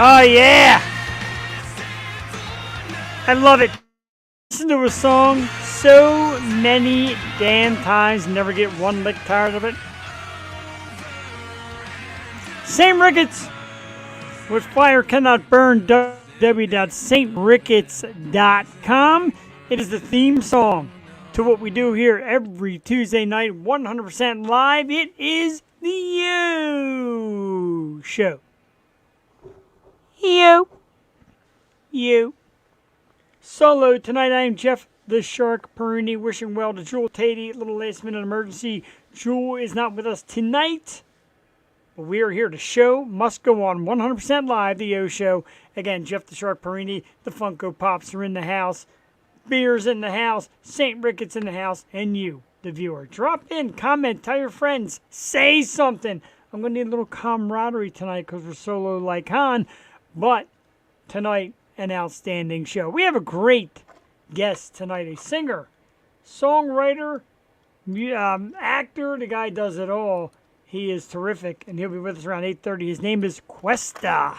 Oh, yeah! I love it. Listen to a song so many damn times, never get one lick tired of it. St. Ricketts with Fire Cannot Burn, www.saintricketts.com. It is the theme song to what we do here every Tuesday night, 100% live. It is the You Show. You. Solo tonight, I am Jeff the Shark Perini, wishing well to Jewel Tatey. Little last minute emergency. Jewel is not with us tonight, but we are here. The show must go on 100% live, the Yo Show. Again, Jeff the Shark Perini, the Funko Pops are in the house, Beer's in the house, St. Ricketts in the house, and you, the viewer. Drop in, comment, tell your friends, say something. I'm going to need a little camaraderie tonight because we're solo like Han, but tonight, an outstanding show. We have a great guest tonight, a singer, songwriter, actor. The guy does it all. He is terrific, and he'll be with us around 8:30. His name is Questa.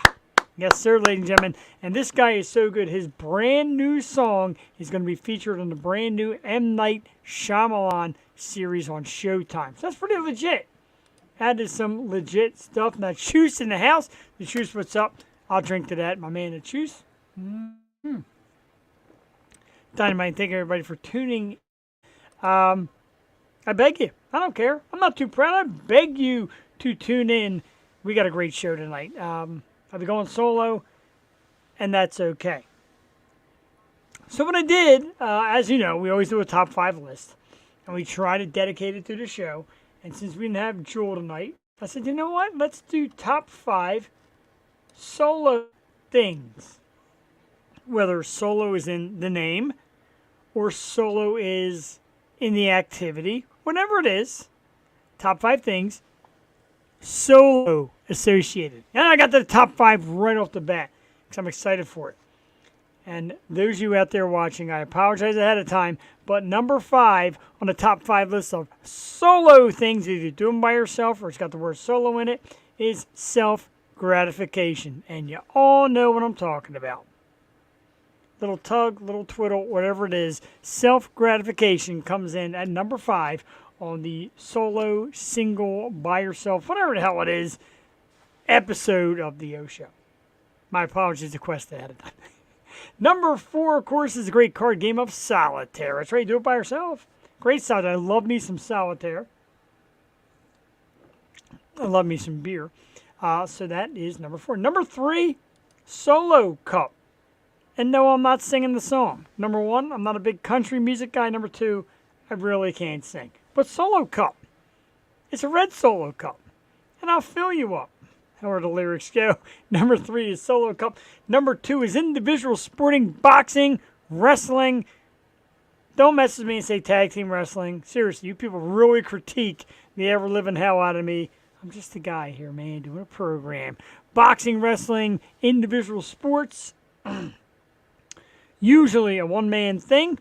Yes, sir, ladies and gentlemen. And this guy is so good. His brand new song is going to be featured on the brand new M. Night Shyamalan series on Showtime. So that's pretty legit. Added some legit stuff. Now, Choose in the house. The Choose, what's up? I'll drink to that. My man, the Choose. Dynamite, thank everybody for tuning. I beg you. I don't care. I'm not too proud. I beg you to tune in. We got a great show tonight. I'll be going solo, and that's okay. So what I did, as you know, we always do a top 5 list, and we try to dedicate it to the show. And since we didn't have Jewel tonight, I said, you know what? Let's do top 5 solo things. Whether solo is in the name or solo is in the activity, whatever it is, top 5 things solo associated. And I got the top 5 right off the bat because I'm excited for it. And those of you out there watching, I apologize ahead of time, but number 5 on the top 5 list of solo things, either do them by yourself or it's got the word solo in it, is self-gratification. And you all know what I'm talking about. Little tug, little twiddle, whatever it is, self-gratification comes in at number 5 on the solo, single, by yourself, whatever the hell it is, episode of the O Show. My apologies to Questa ahead of time. Number 4, of course, is a great card game of solitaire. That's right, do it by yourself. Great solitaire. I love me some solitaire. I love me some beer. So that is number 4. Number 3, solo cup. And no, I'm not singing the song. Number 1, I'm not a big country music guy. Number 2, I really can't sing. But solo cup. It's a red solo cup. And I'll fill you up. However the lyrics go. Number 3 is solo cup. Number 2 is individual sporting, boxing, wrestling. Don't mess with me and say tag team wrestling. Seriously, you people really critique the ever-living hell out of me. I'm just a guy here, man, doing a program. Boxing, wrestling, individual sports. Usually a one-man thing,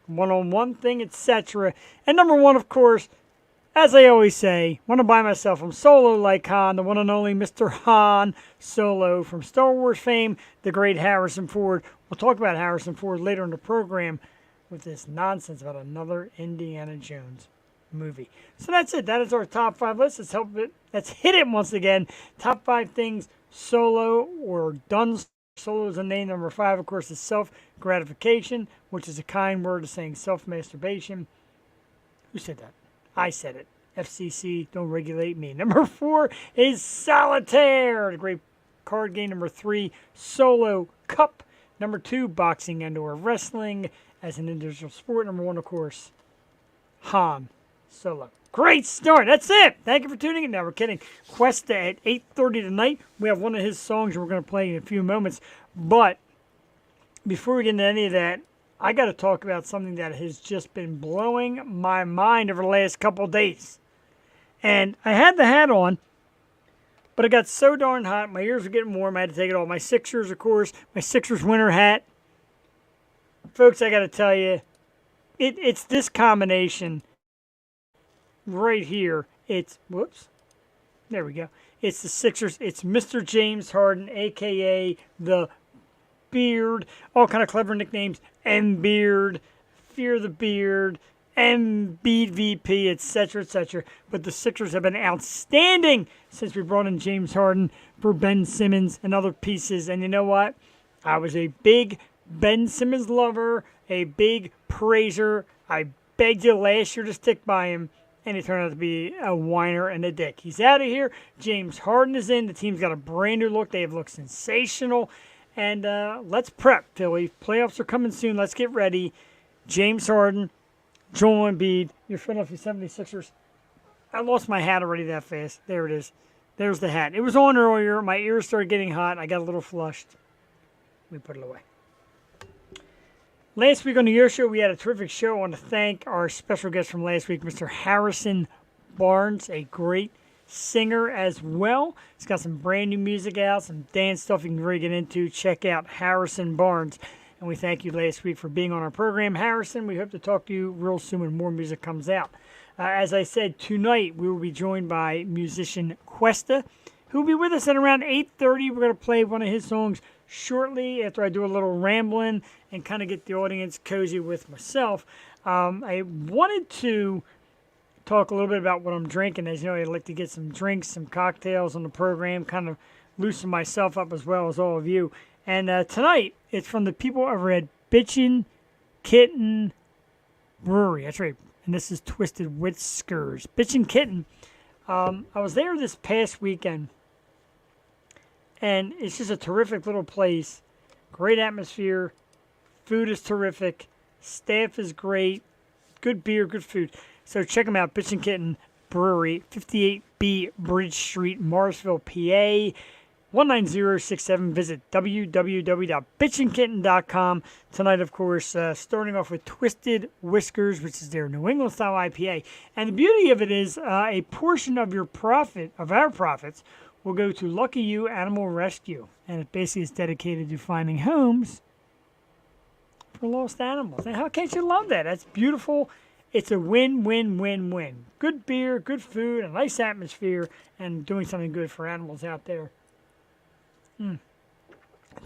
one-on-one thing, etc. And number 1, of course, as I always say, when I'm by myself, I'm solo like Han, the one and only Mr. Han Solo from Star Wars fame, the great Harrison Ford. We'll talk about Harrison Ford later in the program with this nonsense about another Indiana Jones movie. So that's it. That is our top 5 list. Let's hit it once again. Top 5 things solo or done. Solo is a name. Number 5, of course, is self-gratification, which is a kind word of saying self-masturbation. Who said that? I said it. FCC, don't regulate me. Number 4 is solitaire, the great card game. Number 3, solo cup. Number 2, boxing and/or wrestling as an individual sport. Number 1, of course, Han Solo. Great start. That's it. Thank you for tuning in. Now we're kidding. Questa at 8:30 tonight. We have one of his songs we're going to play in a few moments. But before we get into any of that, I got to talk about something that has just been blowing my mind over the last couple of days. And I had the hat on, but it got so darn hot. My ears were getting warm. I had to take it off. My Sixers, of course. My Sixers winter hat. Folks, I got to tell you, it's this combination right here. It's, whoops. There we go. It's the Sixers. It's Mr. James Harden, a.k.a. the Beard. All kind of clever nicknames. M-Beard, Fear the Beard, Embiid VP, etc., etc. But the Sixers have been outstanding since we brought in James Harden for Ben Simmons and other pieces. And you know what? I was a big Ben Simmons lover, a big praiser. I begged you last year to stick by him, and he turned out to be a whiner and a dick. He's out of here. James Harden is in. The team's got a brand new look. They have looked sensational. And let's prep, Philly. Playoffs are coming soon. Let's get ready. James Harden, Joel Embiid, your Philadelphia 76ers. I lost my hat already that fast. There it is. There's the hat. It was on earlier. My ears started getting hot. I got a little flushed. We put it away. Last week on the Yo Show, we had a terrific show. I want to thank our special guest from last week, Mr. Harrison Barnes, a great singer as well. He's got some brand new music out, some dance stuff you can really get into. Check out Harrison Barnes. And we thank you last week for being on our program. Harrison, we hope to talk to you real soon when more music comes out. As I said, tonight we will be joined by musician Questa, who will be with us at around 8:30. We're going to play one of his songs shortly after I do a little rambling and kind of get the audience cozy with myself. I wanted to talk a little bit about what I'm drinking. As you know, I like to get some drinks, some cocktails on the program, kind of loosen myself up as well as all of you. And tonight, it's from the people over at Bitchin' Kitten Brewery. That's right. And this is Twisted Whiskers. Bitchin' Kitten. I was there this past weekend. And it's just a terrific little place. Great atmosphere. Food is terrific. Staff is great. Good beer, good food. So check them out. Bitchin' Kitten Brewery, 58B Bridge Street, Morrisville, PA. 19067. Visit www.bitchandkitten.com. Tonight, of course, starting off with Twisted Whiskers, which is their New England style IPA. And the beauty of it is a portion of our profits, will go to Lucky You Animal Rescue. And it basically is dedicated to finding homes for lost animals. And how can't you love that? That's beautiful. It's a win-win-win-win. Good beer, good food, a nice atmosphere, and doing something good for animals out there.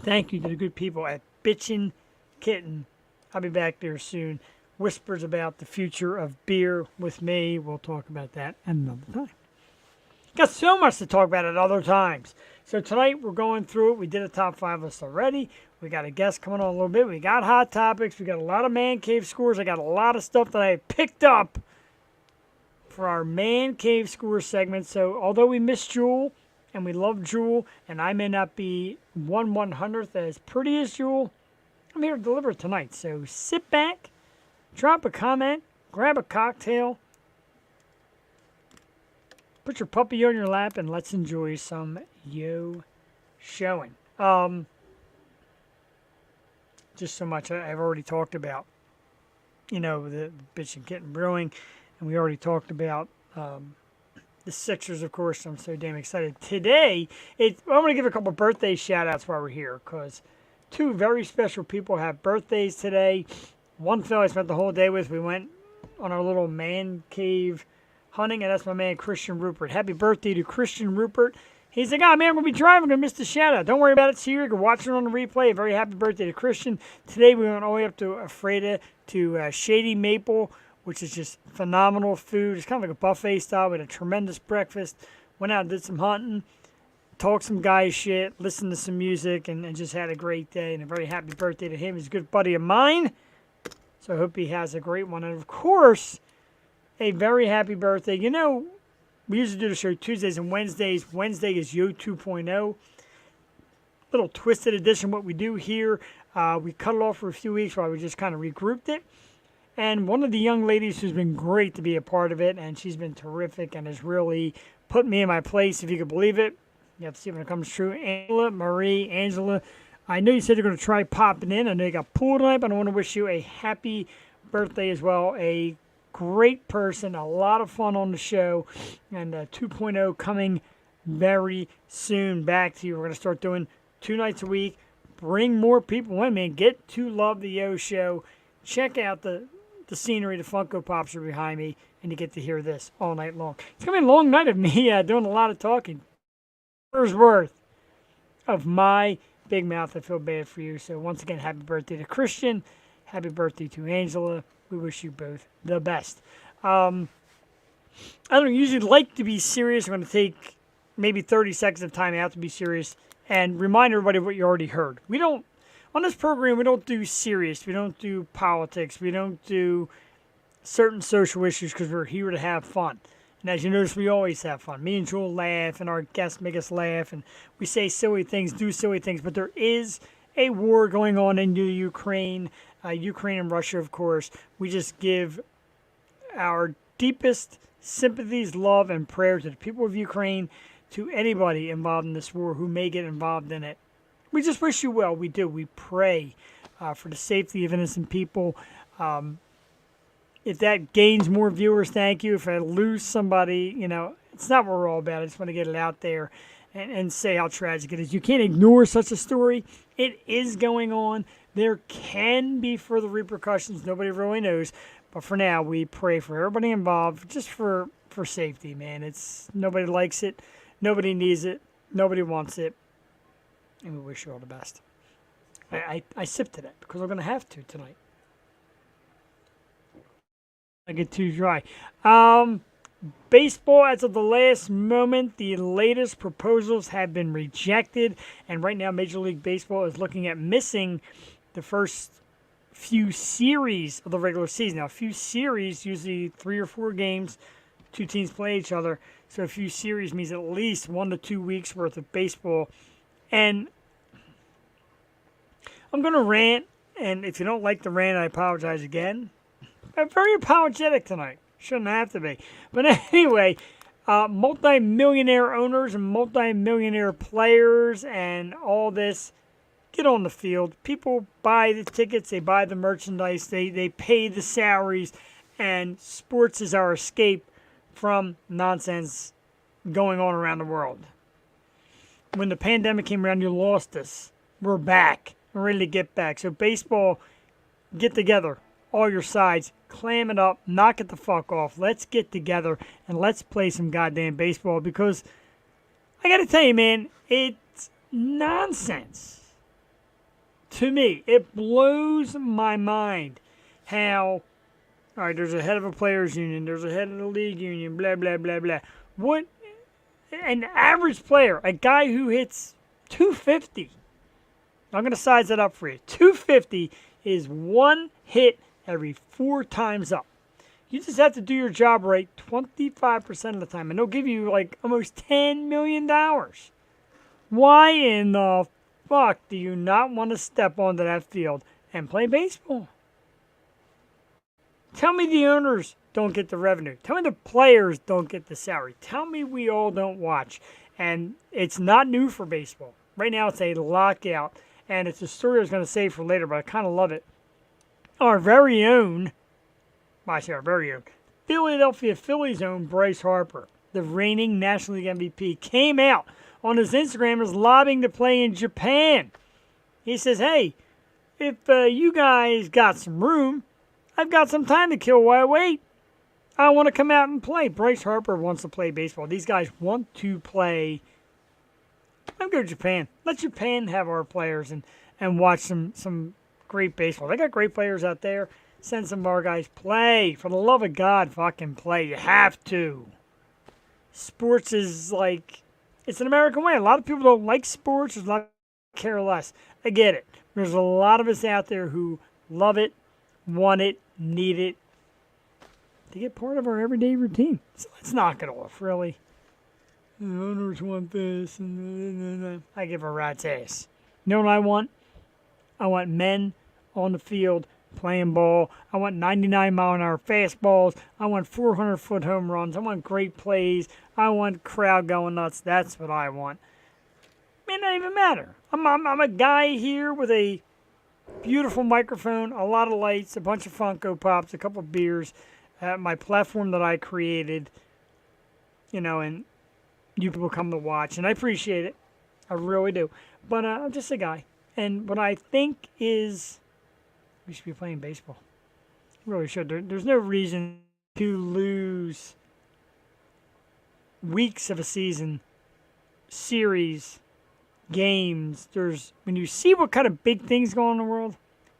Thank you to the good people at Bitchin' Kitten. I'll be back there soon. Whispers about the future of beer with me. We'll talk about that another time. Got so much to talk about at other times. So tonight we're going through it. We did a top 5 list already. We got a guest coming on a little bit. We got hot topics. We got a lot of man cave scores. I got a lot of stuff that I picked up for our man cave score segment. So although we miss Jewel, and we love Jewel, and I may not be 1/100th as pretty as Jewel, I'm here to deliver tonight. So sit back, drop a comment, grab a cocktail, put your puppy on your lap, and let's enjoy some Yo Showing. Just so much I've already talked about, the Bitchin' Kitten Brewing, and we already talked about the Sixers, of course. I'm so damn excited. Today, I'm going to give a couple birthday shout-outs while we're here, because 2 very special people have birthdays today. One fellow I spent the whole day with. We went on our little man cave hunting, and that's my man, Christian Rupert. Happy birthday to Christian Rupert. He's like, man, I'm going to be driving. I'm going to miss the shout-out. Don't worry about it. See you. You can watch it on the replay. A very happy birthday to Christian. Today, we went all the way up to Ephrata to Shady Maple, which is just phenomenal food. It's kind of like a buffet style. We had a tremendous breakfast. Went out and did some hunting. Talked some guy shit. Listened to some music. And just had a great day. And a very happy birthday to him. He's a good buddy of mine. So I hope he has a great one. And, of course, a very happy birthday. We usually do the show Tuesdays and Wednesdays. Wednesday is Yo 2.0. Little twisted edition what we do here. We cut it off for a few weeks while we just kind of regrouped it. And one of the young ladies who's been great to be a part of it, and she's been terrific and has really put me in my place, if you could believe it. You have to see when it comes true. Angela, I know you said you're going to try popping in. I know you got pool tonight, but I want to wish you a happy birthday as well. A great person, a lot of fun on the show, and 2.0 coming very soon back to you. We're going to start doing 2 nights a week. Bring more people in, man. Get to love the Yo Show. Check out the scenery, the Funko Pops are behind me, and you get to hear this all night long. It's going to be a long night of me doing a lot of talking. Hours worth of my big mouth. I feel bad for you. So once again, happy birthday to Christian. Happy birthday to Angela. We wish you both the best. I don't usually like to be serious. I'm going to take maybe 30 seconds of time out to be serious and remind everybody what you already heard. We don't, on this program, we don't do serious. We don't do politics. We don't do certain social issues because we're here to have fun. And as you notice, we always have fun. Me and Joel laugh, and our guests make us laugh, and we say silly things, do silly things. But there is a war going on in the Ukraine, Ukraine and Russia, of course. We just give our deepest sympathies, love, and prayer to the people of Ukraine, to anybody involved in this war who may get involved in it. We just wish you well. We do. We pray for the safety of innocent people. If that gains more viewers, thank you. If I lose somebody, it's not what we're all about. I just want to get it out there and say how tragic it is. You can't ignore such a story. It is going on. There can be further repercussions. Nobody really knows. But for now, we pray for everybody involved, just for safety, man. Nobody likes it. Nobody needs it. Nobody wants it. And we wish you all the best. I sipped to that because I'm going to have to tonight. I get too dry. Baseball, as of the last moment, the latest proposals have been rejected. And right now, Major League Baseball is looking at missing the first few series of the regular season. Now, a few series, usually 3 or 4 games, 2 teams play each other. So a few series means at least 1 to 2 weeks worth of baseball. And I'm going to rant. And if you don't like the rant, I apologize again. I'm very apologetic tonight. Shouldn't have to be. But anyway, multi-millionaire owners and multi-millionaire players and all this, get on the field. People buy the tickets. They buy the merchandise. They pay the salaries. And sports is our escape from nonsense going on around the world. When the pandemic came around, you lost us. We're back. We're ready to get back. So baseball, get together. All your sides, clam it up, knock it the fuck off. Let's get together and let's play some goddamn baseball because I got to tell you, man, it's nonsense. To me, it blows my mind how, all right, there's a head of a players union, there's a head of the league union, blah, blah, blah, blah. What, an average player, a guy who hits 250, I'm going to size that up for you. 250 is one hit every 4 times up. You just have to do your job right 25% of the time, and they'll give you like almost $10 million. Why in the fuck do you not want to step onto that field and play baseball? Tell me the owners don't get the revenue. Tell me the players don't get the salary. Tell me we all don't watch. And it's not new for baseball. Right now it's a lockout, and it's a story I was going to save for later, but I kind of love it. Our very own, Philadelphia Phillies own Bryce Harper, the reigning National League MVP, came out on his Instagram as lobbying to play in Japan. He says, hey, if you guys got some room, I've got some time to kill while I wait. I want to come out and play. Bryce Harper wants to play baseball. These guys want to play. I'm going to Japan. Let Japan have our players and watch some great baseball. They got great players out there. Send some of our guys. Play. For the love of God, fucking play. You have to. Sports is like, it's an American way. A lot of people don't like sports. There's a lot of care less. I get it. There's a lot of us out there who love it, want it, need it. To get part of our everyday routine. So let's knock it off, really. The owners want this. And I give a rat's ass. You know what I want? I want men on the field playing ball. I want 99-mile-an-hour fastballs. I want 400-foot home runs. I want great plays. I want crowd going nuts. That's what I want. It may not even matter. I'm a guy here with a beautiful microphone, a lot of lights, a bunch of Funko Pops, a couple of beers, my platform that I created, and you people come to watch, and I appreciate it. I really do. But I'm just a guy. And what I think is we should be playing baseball. We really should. There's no reason to lose weeks of a season, series, games. When you see what kind of big things go on in the world,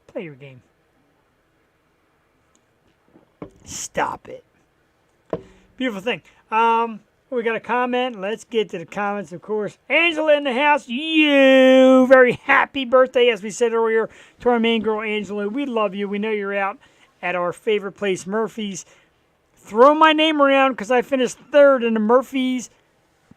play your game. Stop it. Beautiful thing. We got a comment. Let's get to the comments, of course. Angela in the house. You very happy birthday, as we said earlier, to our main girl, Angela. We love you. We know you're out at our favorite place, Murphy's. Throw my name around because I finished third in the Murphy's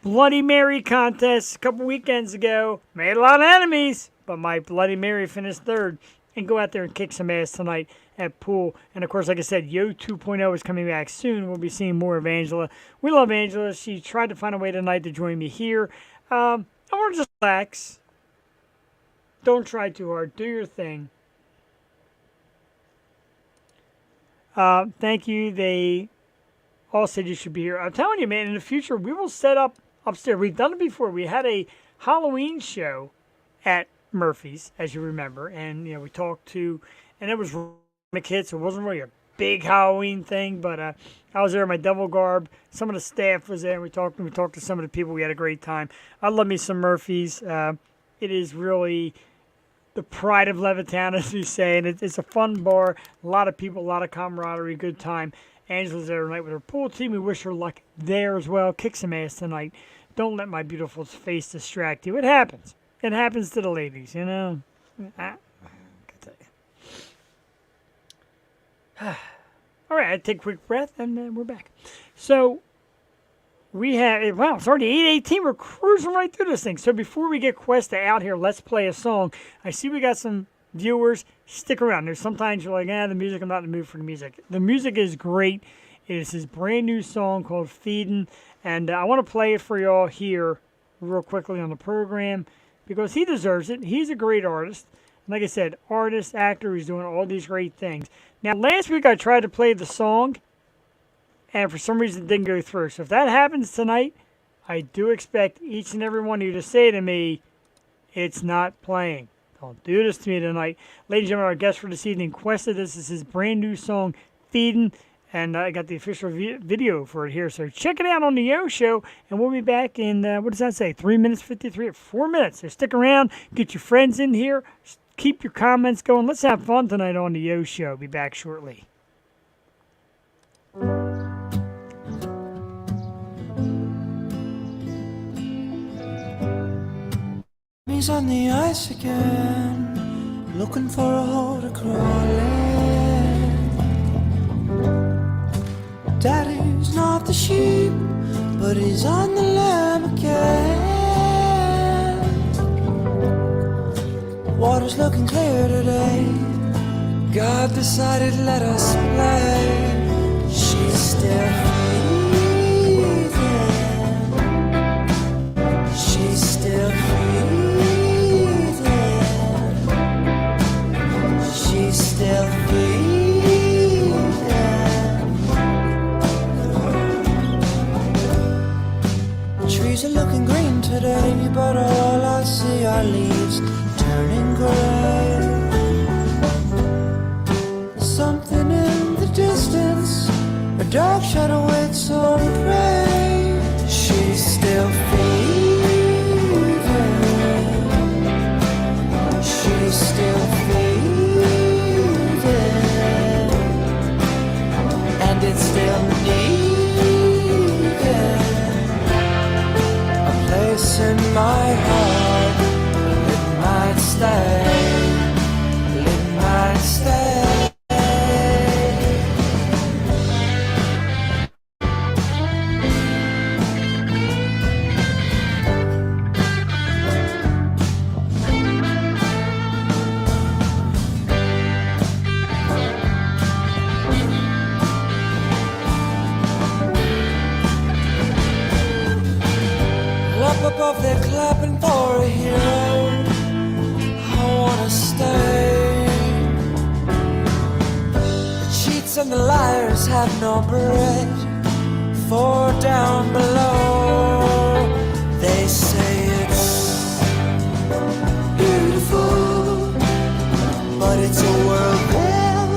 Bloody Mary contest a couple weekends ago. Made a lot of enemies, but my Bloody Mary finished third. And go out there and kick some ass tonight at pool. And, of course, like I said, Yo 2.0 is coming back soon. We'll be seeing more of Angela. We love Angela. She tried to find a way tonight to join me here. I want to just relax. Don't try too hard. Do your thing. Thank you. They all said you should be here. I'm telling you, man, in the future, we will set up upstairs. We've done it before. We had a Halloween show at Murphy's, as you remember, and we talked to, and it was my kids, so it wasn't really a big Halloween thing, but I was there in my devil garb. Some of the staff was there, and we talked to some of the people. We had a great time. I love me some Murphy's. It is really the pride of Levittown, as we say, and it's a fun bar. A lot of people, a lot of camaraderie, good time. Angela's there tonight with her pool team. We wish her luck there as well. Kick some ass tonight. Don't let my beautiful face distract you. It happens. It happens to the ladies, All right, I take a quick breath, and then we're back. So we have, wow, it's already 8:18. We're cruising right through this thing. So before we get Questa out here, let's play a song. I see we got some viewers. Stick around. There's sometimes you're like, the music, I'm not in the mood for the music. The music is great. It is his brand new song called Feedin', and I want to play it for y'all here real quickly on the program, because he deserves it. He's a great artist. Like I said, artist, actor, he's doing all these great things. Now, last week I tried to play the song, and for some reason it didn't go through. So if that happens tonight, I do expect each and every one of you to say to me, it's not playing. Don't do this to me tonight. Ladies and gentlemen, our guest for this evening, Questa. This is his brand new song, Feedin'. And I got the official video for it here. So check it out on the Yo Show. And we'll be back in, what does that say? 3 minutes, 53, 4 minutes. So stick around. Get your friends in here. Keep your comments going. Let's have fun tonight on the Yo Show. Be back shortly. He's on the ice again, looking for a hole to crawl in. Daddy's not the sheep, but he's on the lamb again. Water's looking clear today. God decided let us play. She's still breathing. She's still breathing. She's still breathing. Trees are looking green today, but all I see are leaves turning gray. Something in the distance, a dark shadow waits on prey. She's still feeding. She's still feeding, and it's still needing a place in my heart. It might stay. It might stay. Above, they're clapping for a hero. I wanna stay. The cheats and the liars have no bread. For down below, they say it's beautiful, but it's a world they'll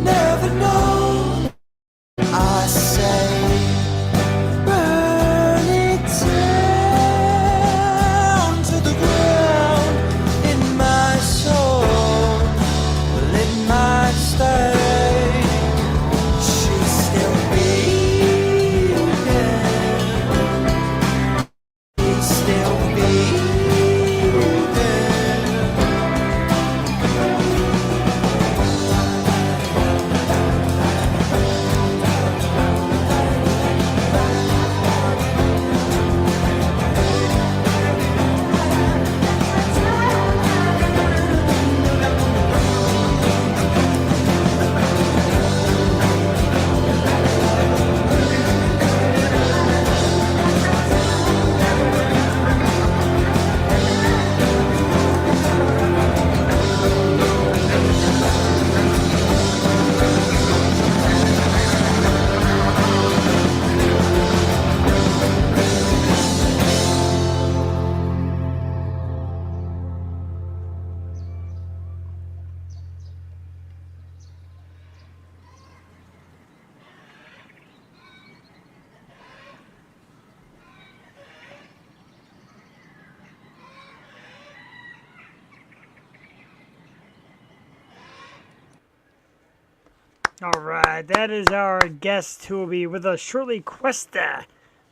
never know. All right, that is our guest who will be with us shortly, Questa,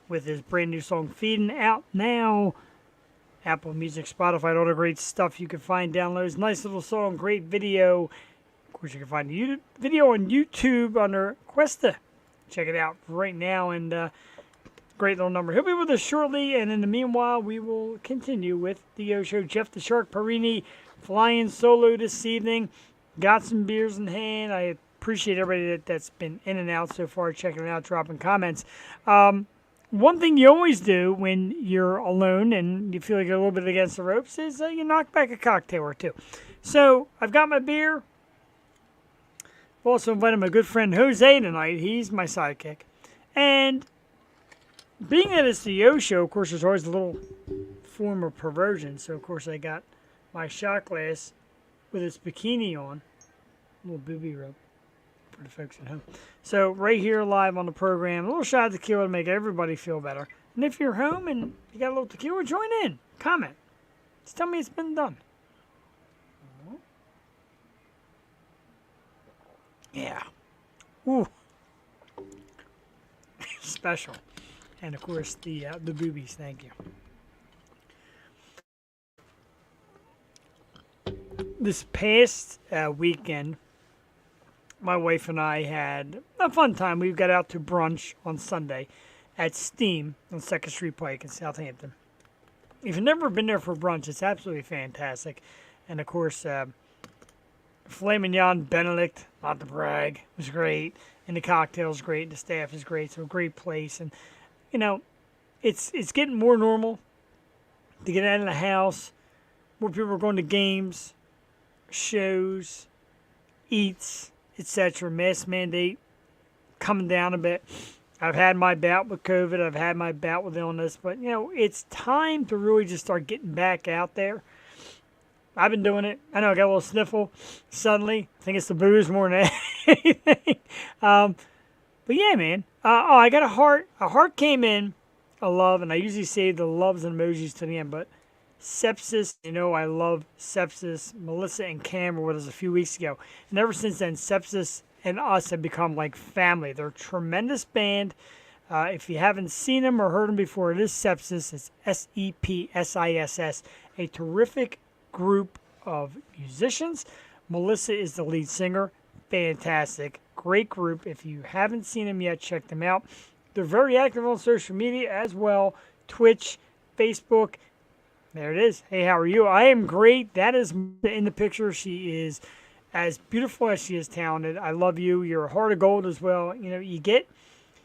with his brand new song Feeding Out Now. Apple Music, Spotify, all the great stuff you can find, downloads. Nice little song, great video. Of course, you can find the video on YouTube under Questa. Check it out right now, and great little number. He'll be with us shortly, and in the meanwhile, we will continue with the Yo Show. Jeff the Shark Perini flying solo this evening. Got some beers in hand. I appreciate everybody that's been in and out so far, checking it out, dropping comments. One thing you always do when you're alone and you feel like you're a little bit against the ropes is you knock back a cocktail or two. So I've got my beer. I've also invited my good friend Jose tonight. He's my sidekick. And being that it's the Yo Show, of course, there's always a little form of perversion. So, of course, I got my shot glass with its bikini on. A little booby rub for the folks at home. So right here live on the program, a little shot of tequila to make everybody feel better. And if you're home and you got a little tequila, join in. Comment. Just tell me it's been done. Yeah. Ooh. Special. And of course the boobies, thank you. This past weekend, my wife and I had a fun time. We got out to brunch on Sunday at Steam on 2nd Street Pike in Southampton. If you've never been there for brunch, it's absolutely fantastic. And, of course, filet mignon Benedict, not to brag, was great. And the cocktail's great. The staff is great. So a great place. And, you know, it's getting more normal to get out of the house. More people are going to games, shows, eats, etc. Mask mandate coming down a bit. I've had my bout with COVID. I've had my bout with illness. But, you know, it's time to really just start getting back out there. I've been doing it. I know I got a little sniffle suddenly. I think it's the booze more than anything. But, yeah, man. I got a heart. A heart came in, a love, and I usually say the loves and emojis to the end, but sepsis, you know, I love sepsis. Melissa and Cam were with us a few weeks ago. And ever since then, sepsis and us have become like family. They're a tremendous band. If you haven't seen them or heard them before, it is Sepsis. It's Sepsiss. A terrific group of musicians. Melissa is the lead singer. Fantastic. Great group. If you haven't seen them yet, check them out. They're very active on social media as well. Twitch, Facebook. There it is. Hey, how are you? I am great. That is in the picture. She is as beautiful as she is talented. I love you. You're a heart of gold as well. You know, you get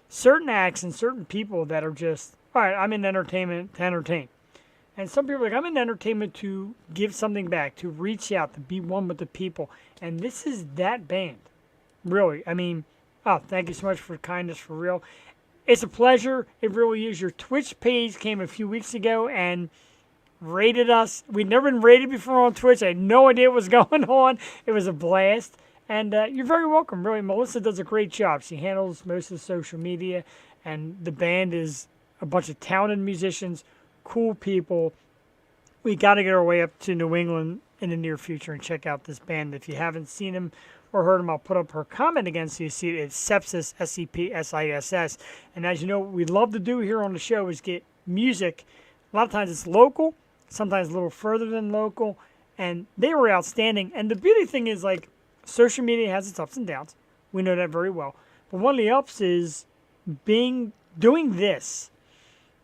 certain acts and certain people that are just, all right, I'm in entertainment to entertain. And some people are like, I'm in entertainment to give something back, to reach out, to be one with the people. And this is that band. Really. I mean, thank you so much for kindness, for real. It's a pleasure. It really is. Your Twitch page came a few weeks ago and rated us. We'd never been rated before on Twitch. I had no idea what was going on. It was a blast. And you're very welcome, really. Melissa does a great job. She handles most of the social media. And the band is a bunch of talented musicians, cool people. We got to get our way up to New England in the near future and check out this band. If you haven't seen them or heard them, I'll put up her comment again so you see it. It's Sepsis, Sepsiss. And as you know, what we love to do here on the show is get music. A lot of times it's local, sometimes a little further than local, and they were outstanding. And the beauty thing is, like, social media has its ups and downs. We know that very well. But one of the ups is doing this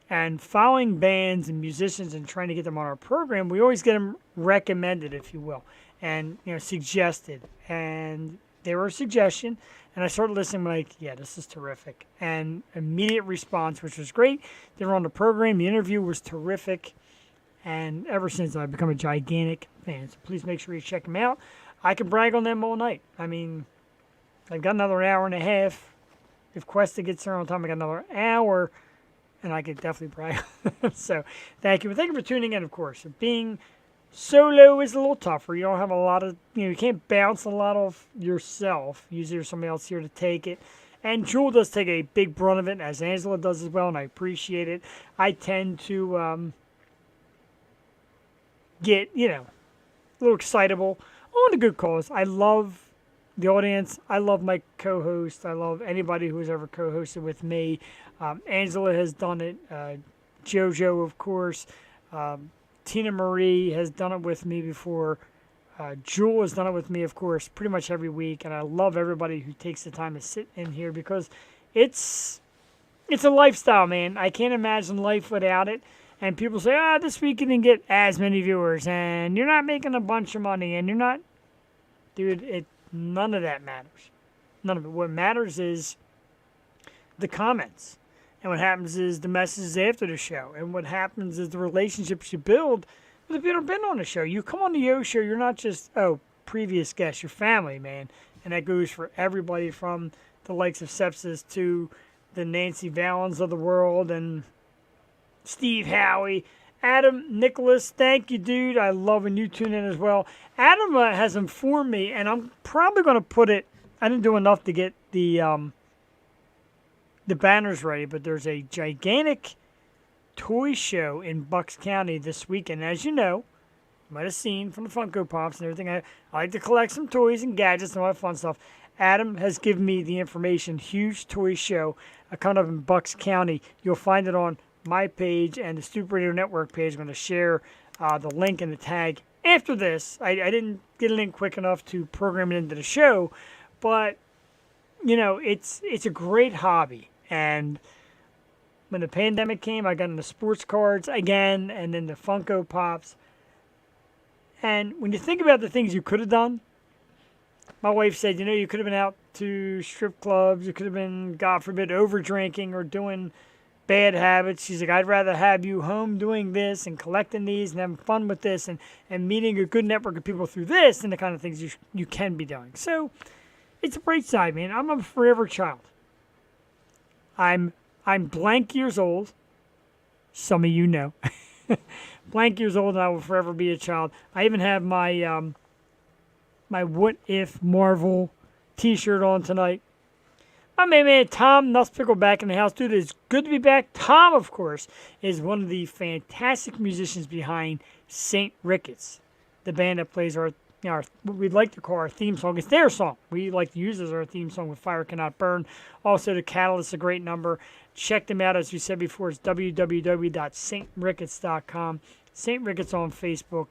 and following bands and musicians and trying to get them on our program. We always get them recommended, if you will, and, you know, suggested. And they were a suggestion, and I started listening, like, yeah, this is terrific. And immediate response, which was great. They were on the program. The interview was terrific. And ever since, I've become a gigantic fan. So please make sure you check them out. I can brag on them all night. I mean, I've got another hour and a half. If Questa gets there on time, I got another hour, and I could definitely brag. So thank you. But thank you for tuning in, of course. Being solo is a little tougher. You don't have a lot of, you can't bounce a lot off yourself. Usually there's somebody else here to take it. And Jewel does take a big brunt of it, as Angela does as well, and I appreciate it. I tend to get, a little excitable on a good cause. I love the audience. I love my co-host. I love anybody who has ever co-hosted with me. Angela has done it. JoJo, of course. Tina Marie has done it with me before. Jewel has done it with me, of course, pretty much every week. And I love everybody who takes the time to sit in here because it's a lifestyle, man. I can't imagine life without it. And people say, this week you didn't get as many viewers, and you're not making a bunch of money, and you're not... Dude, none of that matters. None of it. What matters is the comments. And what happens is the messages after the show. And what happens is the relationships you build with the people who've been on the show. You come on the Yo Show, you're not just, previous guests, your family, man. And that goes for everybody from the likes of Sepsis to the Nancy Vallens of the world and Steve Howie. Adam Nicholas, thank you, dude. I love when you tune in as well. Adam has informed me, and I'm probably going to put it, I didn't do enough to get the banners ready, but there's a gigantic toy show in Bucks County this weekend. As you know, you might have seen from the Funko Pops and everything, I like to collect some toys and gadgets and all that fun stuff. Adam has given me the information. Huge toy show coming up in Bucks County. You'll find it on my page and the Stoop Radio Network page. I'm going to share the link and the tag after this. I didn't get it in quick enough to program it into the show, but, it's a great hobby. And when the pandemic came, I got into sports cards again and then the Funko Pops. And when you think about the things you could have done, my wife said, you could have been out to strip clubs. You could have been, God forbid, over drinking or doing bad habits. She's like, I'd rather have you home doing this and collecting these and having fun with this and meeting a good network of people through this and the kind of things you can be doing. So it's a bright side, man. I'm a forever child. I'm blank years old. Some of you know. Blank years old, and I will forever be a child. I even have my my What If Marvel t-shirt on tonight. My man, Tom Nusspickle back in the house. Dude, it's good to be back. Tom, of course, is one of the fantastic musicians behind St. Ricketts, the band that plays our what we'd like to call our theme song. It's their song. We like to use as our theme song with Fire Cannot Burn. Also, The Catalyst, a great number. Check them out, as we said before. It's www.stricketts.com. St. Ricketts on Facebook.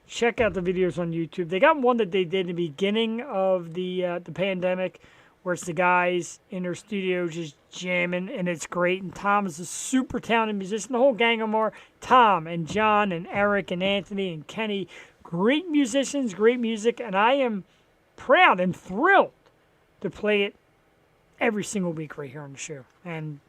Check out the videos on YouTube. They got one that they did in the beginning of the pandemic, where it's the guys in their studio just jamming, and it's great. And Tom is a super talented musician. The whole gang of them are. Tom and John and Eric and Anthony and Kenny. Great musicians, great music, and I am proud and thrilled to play it every single week right here on the show. And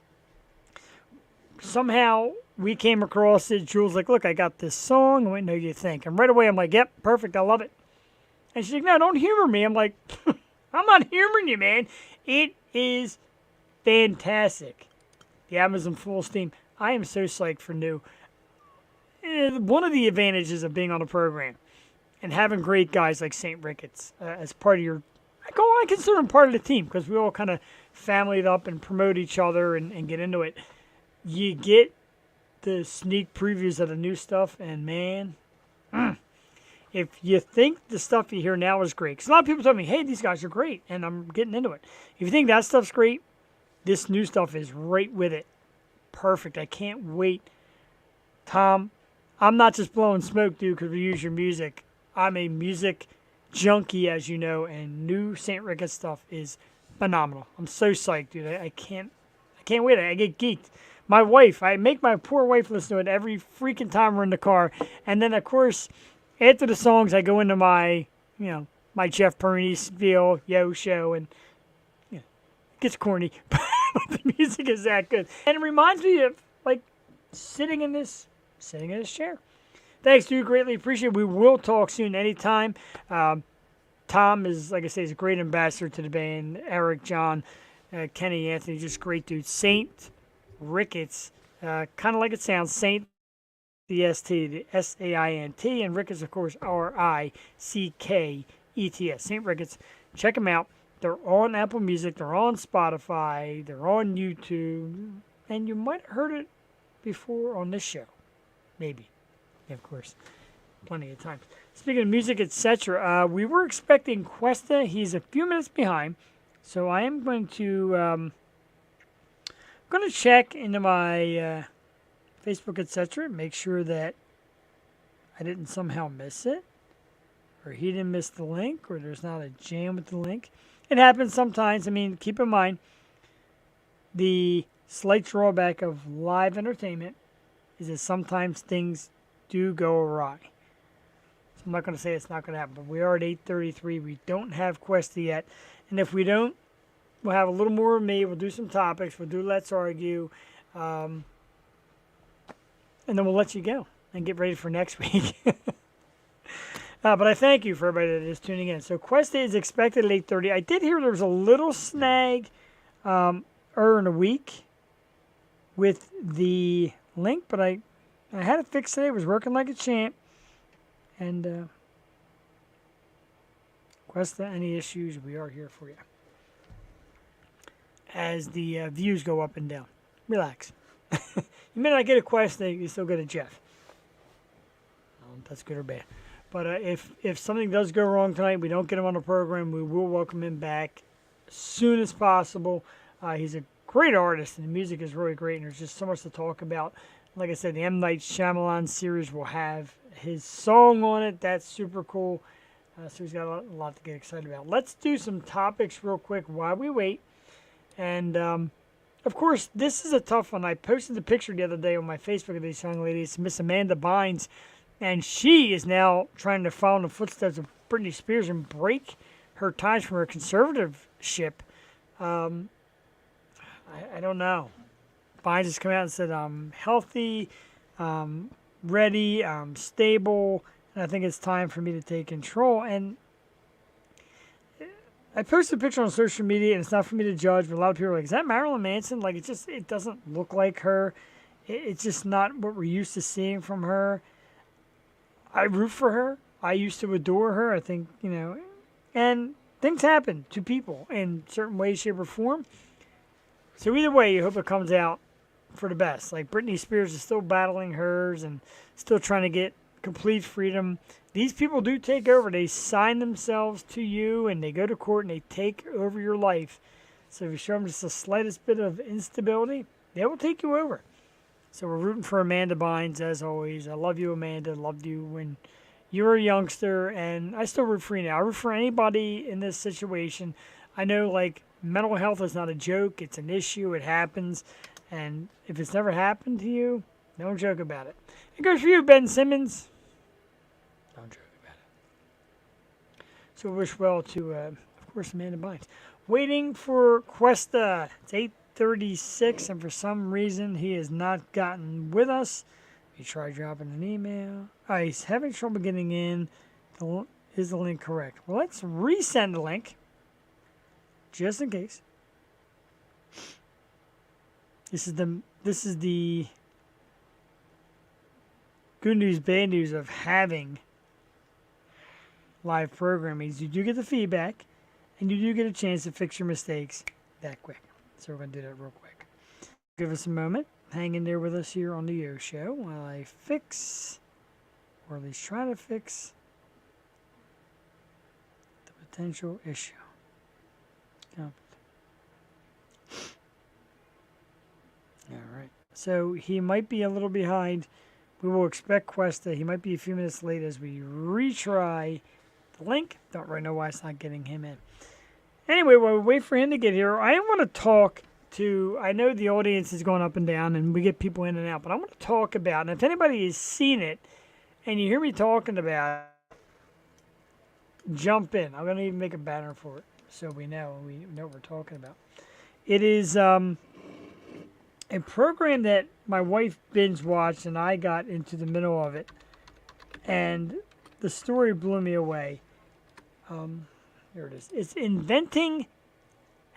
somehow we came across it. Jules like, look, I got this song. I went, no, you think? And right away I'm like, yep, perfect, I love it. And she's like, no, don't humor me. I'm like, I'm not humoring you, man. It is fantastic. The Amazon Full Steam. I am so psyched for new. One of the advantages of being on a program and having great guys like St. Ricketts as part of your, I consider them part of the team because we all kind of familyed up and promote each other and get into it. You get the sneak previews of the new stuff, and man, if you think the stuff you hear now is great, because a lot of people tell me, hey, these guys are great, and I'm getting into it. If you think that stuff's great, this new stuff is right with it. Perfect. I can't wait. Tom, I'm not just blowing smoke, dude, because we use your music. I'm a music junkie, as you know, and new St. Ricketts stuff is phenomenal. I'm so psyched, dude. I can't wait. I get geeked. My wife, I make my poor wife listen to it every freaking time we're in the car. And then, of course, after the songs, I go into my, my Jeff Perrini spiel, Yo Show, and it gets corny, but the music is that good. And it reminds me of, sitting in this chair. Thanks, dude. Greatly appreciate it. We will talk soon anytime. Tom is, like I say, is a great ambassador to the band. Eric, John, Kenny, Anthony, just great dudes. St. Ricketts, kind of like it sounds, Saint, the S-T, the S-A-I-N-T, and Ricketts, of course, R-I-C-K-E-T-S. St. Ricketts, check them out. They're on Apple Music, they're on Spotify, they're on YouTube, and you might have heard it before on this show. Maybe. Yeah, of course. plenty of times. Speaking of music, etc., we were expecting Questa. He's a few minutes behind, so I am going to check into my Facebook, etc., make sure that I didn't somehow miss it, or he didn't miss the link, or there's not a jam with the link. It happens sometimes. I mean, keep in mind the slight drawback of live entertainment is that sometimes things do go awry. So I'm not going to say it's not going to happen, but we are at 8:33. We don't have Questa yet, and if we don't, we'll have a little more of me. We'll do some topics. We'll do Let's Argue, and then we'll let you go and get ready for next week. But I thank you for everybody that is tuning in. So Questa is expected at 8:30. I did hear there was a little snag earlier in the week with the link, but I had it fixed today. It was working like a champ. And Questa, any issues, we are here for you. As the views go up and down. Relax. You may not get a Questa, you still get a Jeff. That's good or bad. But if something does go wrong tonight, we don't get him on the program, we will welcome him back as soon as possible. He's a great artist, and the music is really great, and there's just so much to talk about. Like I said, the M. Night Shyamalan series will have his song on it. That's super cool. So he's got a lot to get excited about. Let's do some topics real quick while we wait. And, of course, this is a tough one. I posted the picture the other day on my Facebook of this young lady. It's Miss Amanda Bynes. And she is now trying to follow in the footsteps of Britney Spears and break her ties from her conservativeship. I don't know. Bynes has come out and said, I'm healthy, ready, I'm stable, and I think it's time for me to take control. And I posted a picture on social media, and it's not for me to judge, but a lot of people are like, is that Marilyn Manson? Like, it doesn't look like her. It's just not what we're used to seeing from her. I root for her. I used to adore her. I think, and things happen to people in certain ways, shape, or form. So either way, you hope it comes out for the best. Like Britney Spears is still battling hers and still trying to get complete freedom. These people do take over. They sign themselves to you, and they go to court, and they take over your life. So if you show them just the slightest bit of instability, they will take you over. So we're rooting for Amanda Bynes, as always. I love you, Amanda. Loved you when you were a youngster, and I still root for you now. I root for anybody in this situation. I know, like, mental health is not a joke. It's an issue. It happens. And if it's never happened to you, don't joke about it. It goes for you, Ben Simmons. Don't joke about it. So wish well to, of course, Amanda Bynes. Waiting for Questa. It's 8:36, and for some reason he has not gotten with us. We tried dropping an email. He's having trouble getting in. Is the link correct? Well, let's resend the link, just in case. This is the good news, bad news of having live programming. You do get the feedback, and you do get a chance to fix your mistakes that quick. So we're going to do that real quick. Give us a moment. Hang in there with us here on the Yo Show while I fix, or at least try to fix, the potential issue. All right. So he might be a little behind. We will expect Questa. He might be a few minutes late as we retry the link. Don't really know why it's not getting him in. Anyway, while we wait for him to get here, I want to talk to, I know the audience is going up and down and we get people in and out, but I want to talk about, and if anybody has seen it and you hear me talking about it, jump in. I'm going to even make a banner for it so we know what we're talking about. It is a program that my wife binge watched and I got into the middle of it, and the story blew me away. There it is. It's Inventing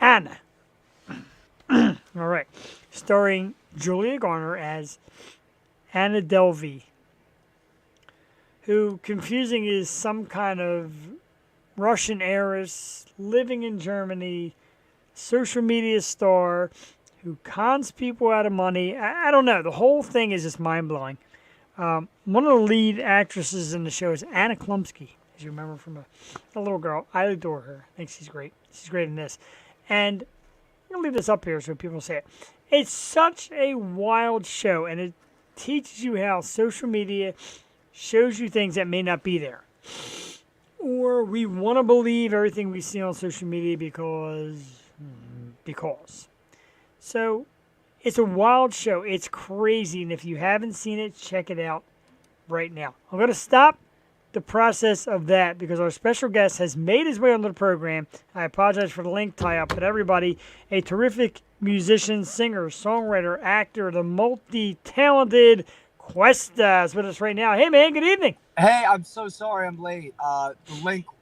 Anna. All right. Starring Julia Garner as Anna Delvey, who, confusing, is some kind of Russian heiress living in Germany, social media star who cons people out of money. I don't know. The whole thing is just mind-blowing. One of the lead actresses in the show is Anna Klumsky, as you remember from a little girl. I adore her. I think she's great. She's great in this. And I'm going to leave this up here so people say it. It's such a wild show, and it teaches you how social media shows you things that may not be there. Or we want to believe everything we see on social media because. So it's a wild show. It's crazy. And if you haven't seen it, check it out right now. I'm going to stop the process of that because our special guest has made his way onto the program. I apologize for the link tie-up, but everybody, a terrific musician, singer, songwriter, actor, the multi-talented Questa is with us right now. Hey, man, good evening. Hey, I'm so sorry I'm late.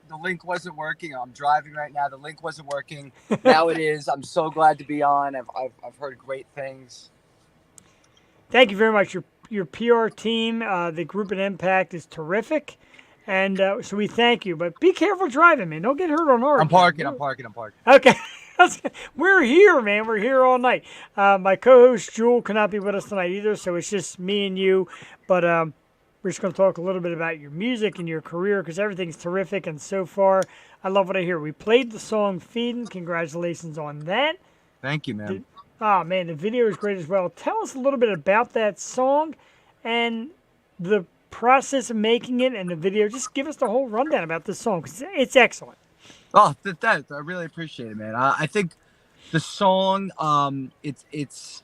The link wasn't working. I'm driving right now. The link wasn't working. Now it is. I'm so glad to be on. I've heard great things. Thank you very much. Your PR team, the group at Impact is terrific. And so we thank you. But be careful driving, man. Don't get hurt on our I'm parking. Okay. We're here, man. We're here all night. My co-host, Jewel, cannot be with us tonight either, so it's just me and you. But we're just going to talk a little bit about your music and your career because everything's terrific. And so far, I love what I hear. We played the song Feeding. Congratulations on that. Thank you, man. The video is great as well. Tell us a little bit about that song and the process of making it and the video. Just give us the whole rundown about this song because it's excellent. Oh, I really appreciate it, man. I think the song, it's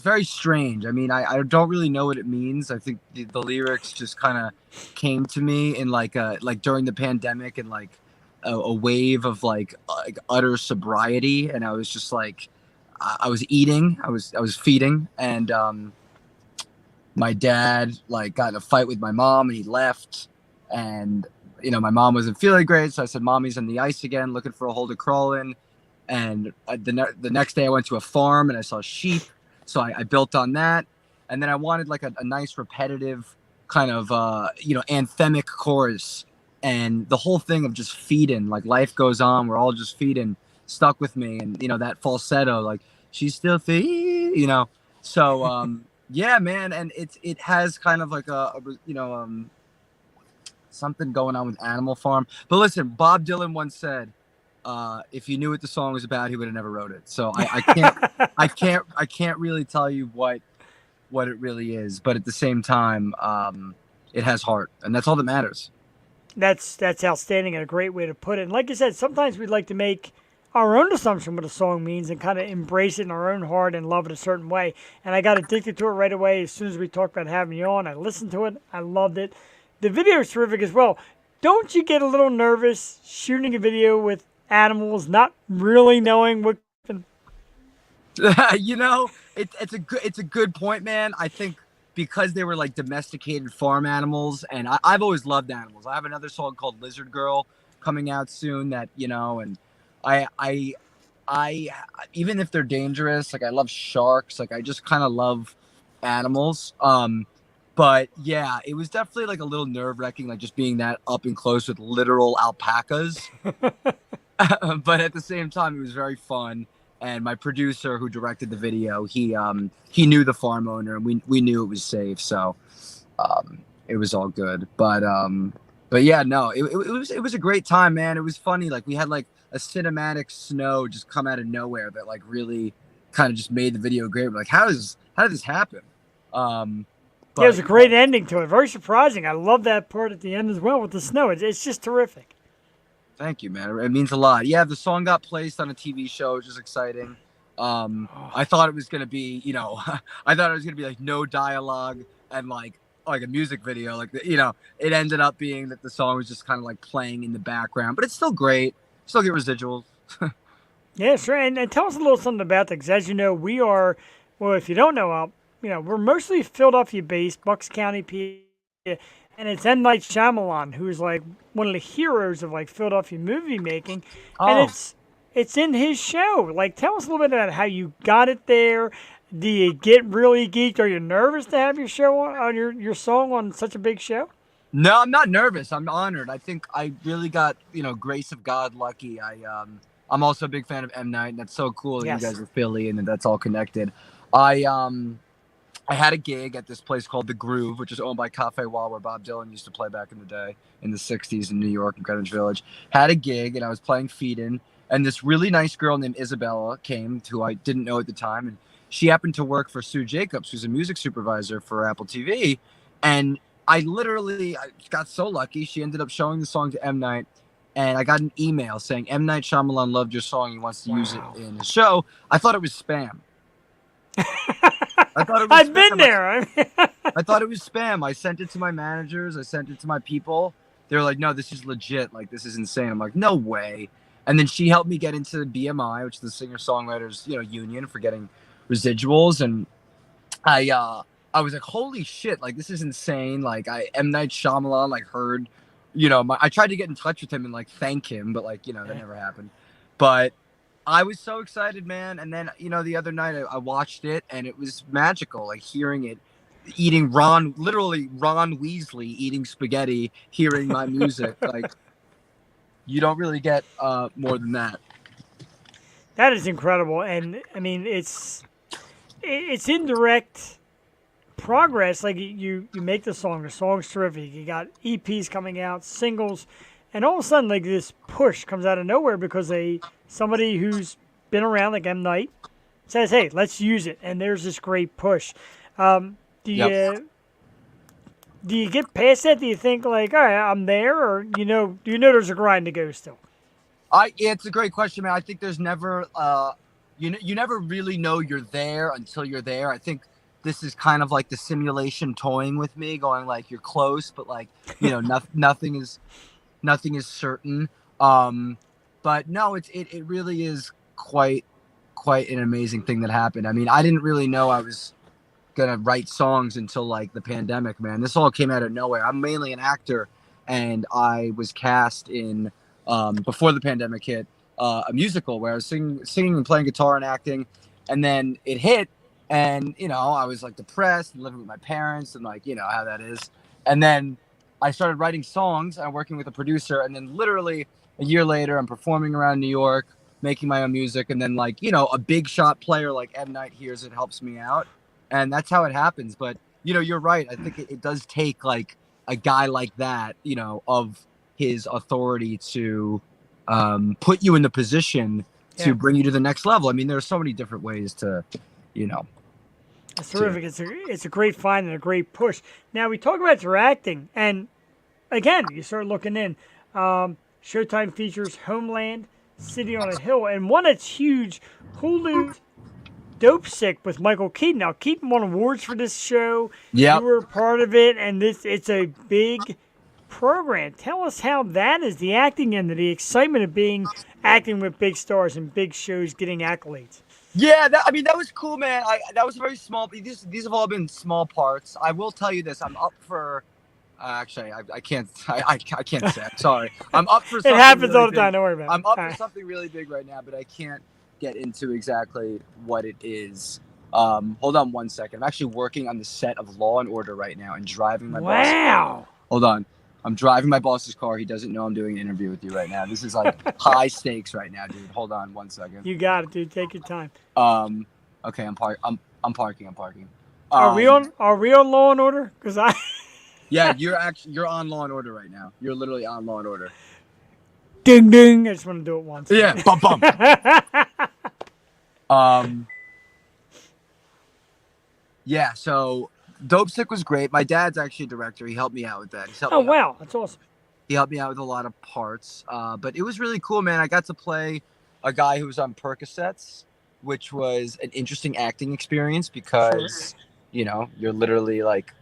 very strange. I mean, I don't really know what it means. I think the lyrics just kind of came to me in like during the pandemic and like a wave of like utter sobriety, and I was just like, I was eating, I was feeding, and my dad like got in a fight with my mom, and he left, and my mom wasn't feeling great, so I said, "Mommy's on the ice again, looking for a hole to crawl in." And the next day I went to a farm and I saw sheep, so I built on that, and then I wanted like a nice repetitive kind of anthemic chorus, and the whole thing of just feeding, like life goes on, we're all just feeding, stuck with me, and that falsetto, like she's still feeding, so yeah, man, and it has kind of like something going on with Animal Farm. But listen, Bob Dylan once said, if you knew what the song was about, he would have never wrote it. So I can't really tell you what it really is, but at the same time, it has heart, and that's all that matters. That's outstanding and a great way to put it. And like you said, sometimes we'd like to make our own assumption what a song means and kind of embrace it in our own heart and love it a certain way. And I got addicted to it right away as soon as we talked about having you on. I listened to it. I loved it. The video is terrific as well. Don't you get a little nervous shooting a video with animals, not really knowing what? It's a good point, man. I think because they were like domesticated farm animals, and I've always loved animals. I have another song called Lizard Girl coming out soon that, and I even if they're dangerous, like I love sharks, like I just kind of love animals. But yeah, it was definitely like a little nerve-wracking, like just being that up and close with literal alpacas. But at the same time, it was very fun. And my producer who directed the video, he knew the farm owner, and we knew it was safe, so it was all good. But yeah, no, it was a great time, man. It was funny. Like we had like a cinematic snow just come out of nowhere that like really kind of just made the video great. We're like, how did this happen? But it was a great ending to it. Very surprising. I love that part at the end as well with the snow. It's just terrific. Thank you, man. It means a lot. Yeah, the song got placed on a TV show, which is exciting. I thought it was gonna be, like no dialogue and like a music video. Like it ended up being that the song was just kind of like playing in the background, but it's still great. Still get residuals. Yeah, sure. And tell us a little something about that, because as you know, we are, well, if you don't know, we're mostly Philadelphia-based, Bucks County, PA, and it's M. Night Shyamalan, who's like one of the heroes of like Philadelphia movie making, and it's in his show. Like, tell us a little bit about how you got it there. Do you get really geeked? Are you nervous to have your show on your song on such a big show? No, I'm not nervous. I'm honored. I think I really got grace of God lucky. I'm also a big fan of M. Night, and that's so cool that Yes. You guys are Philly and that's all connected. I had a gig at this place called The Groove, which is owned by Cafe Wall, where Bob Dylan used to play back in the day in the 60s in New York and Greenwich Village. Had a gig, and I was playing feed-in, and this really nice girl named Isabella came, who I didn't know at the time, and she happened to work for Sue Jacobs, who's a music supervisor for Apple TV, and I got so lucky. She ended up showing the song to M. Night, and I got an email saying, M. Night Shyamalan loved your song. He wants to use it in his show. I thought it was spam. I thought it was I've spam. been there. I thought it was spam. I sent it to my managers. I sent it to my people. They were like, no, this is legit. Like, this is insane. I'm like, no way. And then she helped me get into the BMI, which is the singer-songwriters, union for getting residuals. And I was like, holy shit, like, this is insane. Like, M. Night Shyamalan, like, heard, I tried to get in touch with him and, like, thank him, but, like, that never happened. But I was so excited, man. And then, the other night I watched it, and it was magical, like, hearing it, eating literally Ron Weasley eating spaghetti, hearing my music. Like, you don't really get more than that. That is incredible. And, I mean, it's indirect progress. Like, you make the song's terrific. You got EPs coming out, singles, and all of a sudden, like, this push comes out of nowhere because somebody who's been around, like M. Night, says, hey, let's use it. And there's this great push. Do you get past that? Do you think, like, all right, I'm there? Or, do you know there's a grind to go still? It's a great question, man. I think there's never, you never really know you're there until you're there. I think this is kind of like the simulation toying with me, going like, you're close, but like, nothing is certain. But no, it really is quite an amazing thing that happened. I mean, I didn't really know I was gonna write songs until like the pandemic, man. This all came out of nowhere. I'm mainly an actor, and I was cast in before the pandemic hit a musical where I was singing and playing guitar and acting, and then it hit, and I was like depressed and living with my parents and like how that is, and then I started writing songs and working with a producer, and then literally a year later I'm performing around New York making my own music, and then like a big shot player like M. Night hears it, helps me out. And that's how it happens. But, you're right. I think it does take like a guy like that, of his authority to put you in the position to bring you to the next level. I mean, there are so many different ways to. It's terrific. It's a great find and a great push. Now, we talk about your acting. And again, you start looking in. Showtime features Homeland, City on a Hill. And one that's huge, Hulu. Dope Sick with Michael Keaton. Now, Keaton won awards for this show. Yeah, you were a part of it, and it's a big program. Tell us how that is, the acting end, the excitement of acting with big stars and big shows, getting accolades. Yeah, that was cool, man. That was a very small. These have all been small parts. I will tell you this: I'm up for. Actually, I can't. I can't say. I'm sorry. I'm up for. It something happens really all the big. time. Don't worry about it. I'm up for something really big right now, but I can't get into exactly what it is. Hold on one second. I'm actually working on the set of Law and Order right now and driving my boss. Wow. Hold on. I'm driving my boss's car. He doesn't know I'm doing an interview with you right now. This is like high stakes right now, dude. Hold on one second. You got it, dude. Take your time. Okay, I'm parking. Are we on Law and Order? Because Yeah, you're on Law and Order right now. You're literally on Law and Order. Ding ding. I just want to do it once. Yeah, bum. Yeah, so Dope Sick was great. My dad's actually a director. He helped me out with that. Wow, that's awesome. He helped me out with a lot of parts. But it was really cool, man. I got to play a guy who was on Percocets, which was an interesting acting experience because, you're literally like,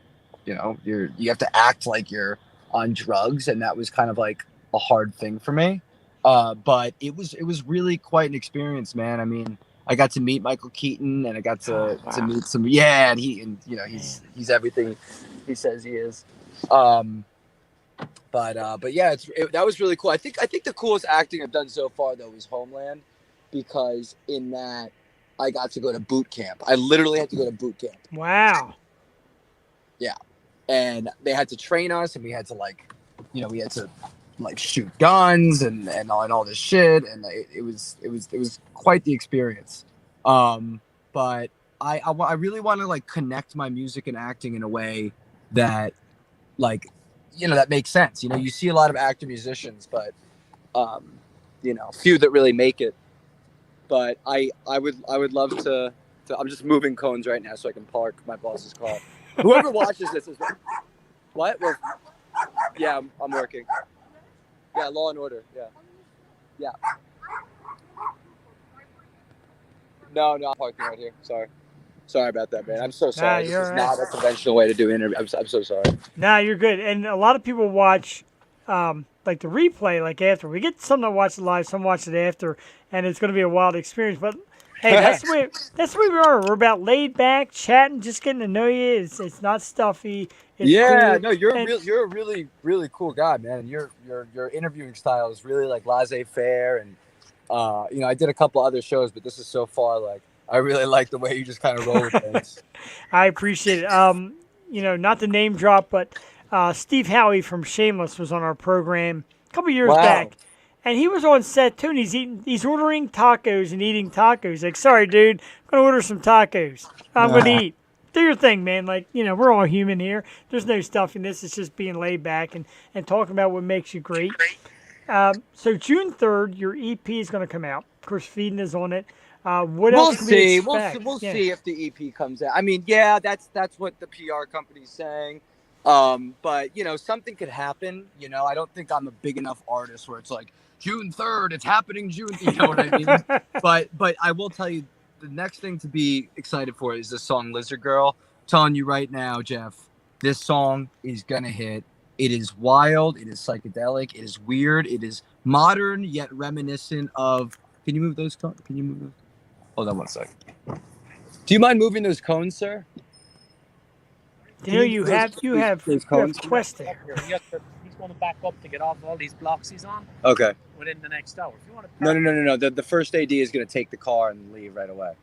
you have to act like you're on drugs, and that was kind of like a hard thing for me. But it was really quite an experience, man. I mean, I got to meet Michael Keaton, and I got to meet some, and he's everything he says he is. But yeah, that was really cool. I think the coolest acting I've done so far though was Homeland, because in that I got to go to boot camp. I literally had to go to boot camp. Wow. Yeah, and they had to train us, and we had to we had to shoot guns and all this shit, and it was quite the experience. But I really want to like connect my music and acting in a way that like, that makes sense. You see a lot of actor musicians, but few that really make it. But I would love to I'm just moving cones right now so I can park my boss's car. Whoever watches this is what? Well, yeah, I'm working. Yeah, Law and Order. Yeah. No, I'm parking right here. Sorry about that, man. I'm so sorry. This is not a conventional way to do an interview. I'm so sorry. Nah, you're good. And a lot of people watch like the replay, like after. We get some that watch it live, some watch it after, and it's going to be a wild experience. But hey, that's the way we are. We're about laid back, chatting, just getting to know you. It's not stuffy. It's cool. No, you're a really, really cool guy, man. And your interviewing style is really like laissez-faire, and I did a couple other shows, but this is so far like I really like the way you just kind of roll with things. I appreciate it. Not to name drop, but Steve Howie from Shameless was on our program a couple years back, and he was on set too. And he's ordering tacos and eating tacos. Like, sorry, dude, I'm gonna order some tacos. I'm gonna eat. Do your thing, man. Like, we're all human here. There's no stuffiness. It's just being laid back and talking about what makes you great. So June 3rd, your EP is going to come out. Of course, Feeding is on it. What else can we expect? We'll see if the EP comes out. I mean, yeah, that's what the PR company's saying. But something could happen. I don't think I'm a big enough artist where it's like June 3rd, it's happening June. You know what I mean? But I will tell you, the next thing to be excited for is the song Lizard Girl. I'm telling you right now, Jeff, this song is gonna hit. It is wild. It is psychedelic. It is weird. It is modern yet reminiscent of. Can you move those cones? Can you move those? Hold on one sec. Do you mind moving those cones, sir? You have Questa. He's going to back up to get off all these blocks he's on. Okay. Within the next hour. If you want to. No. The first AD is going to take the car and leave right away.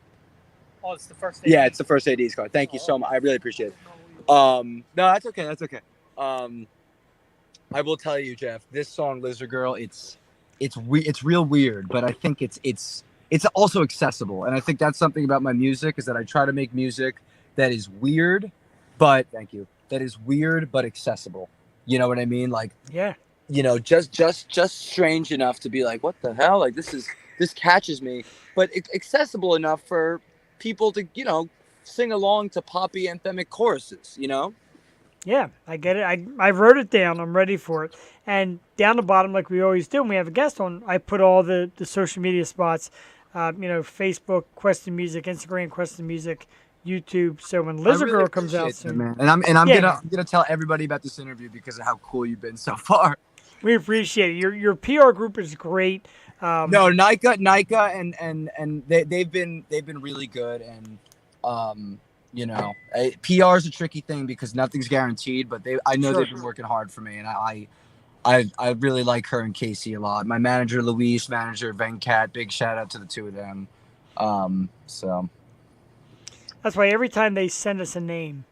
Oh, it's the first AD. Yeah, it's the first AD's car. Thank you so much. I really appreciate it. No, that's okay. That's okay. I will tell you, Jeff, this song Lizard Girl, it's real weird, but I think it's also accessible. And I think that's something about my music is that I try to make music that is weird, but accessible. You know what I mean? Like, yeah. Just strange enough to be like, what the hell? Like this catches me, but accessible enough for people to, sing along to poppy anthemic choruses, Yeah, I get it. I wrote it down. I'm ready for it. And down the bottom, like we always do, when we have a guest on, I put all the social media spots, Facebook, Questa Music, Instagram, Questa Music, YouTube. So when Lizard Girl comes out soon, man. And I'm gonna tell everybody about this interview because of how cool you've been so far. We appreciate it. Your PR group is great. No, Nika, and they've been really good, and PR is a tricky thing because nothing's guaranteed, but I know they've been working hard for me, and I really like her and Casey a lot. My manager Luis, manager Venkat, big shout out to the two of them. So that's why every time they send us a name,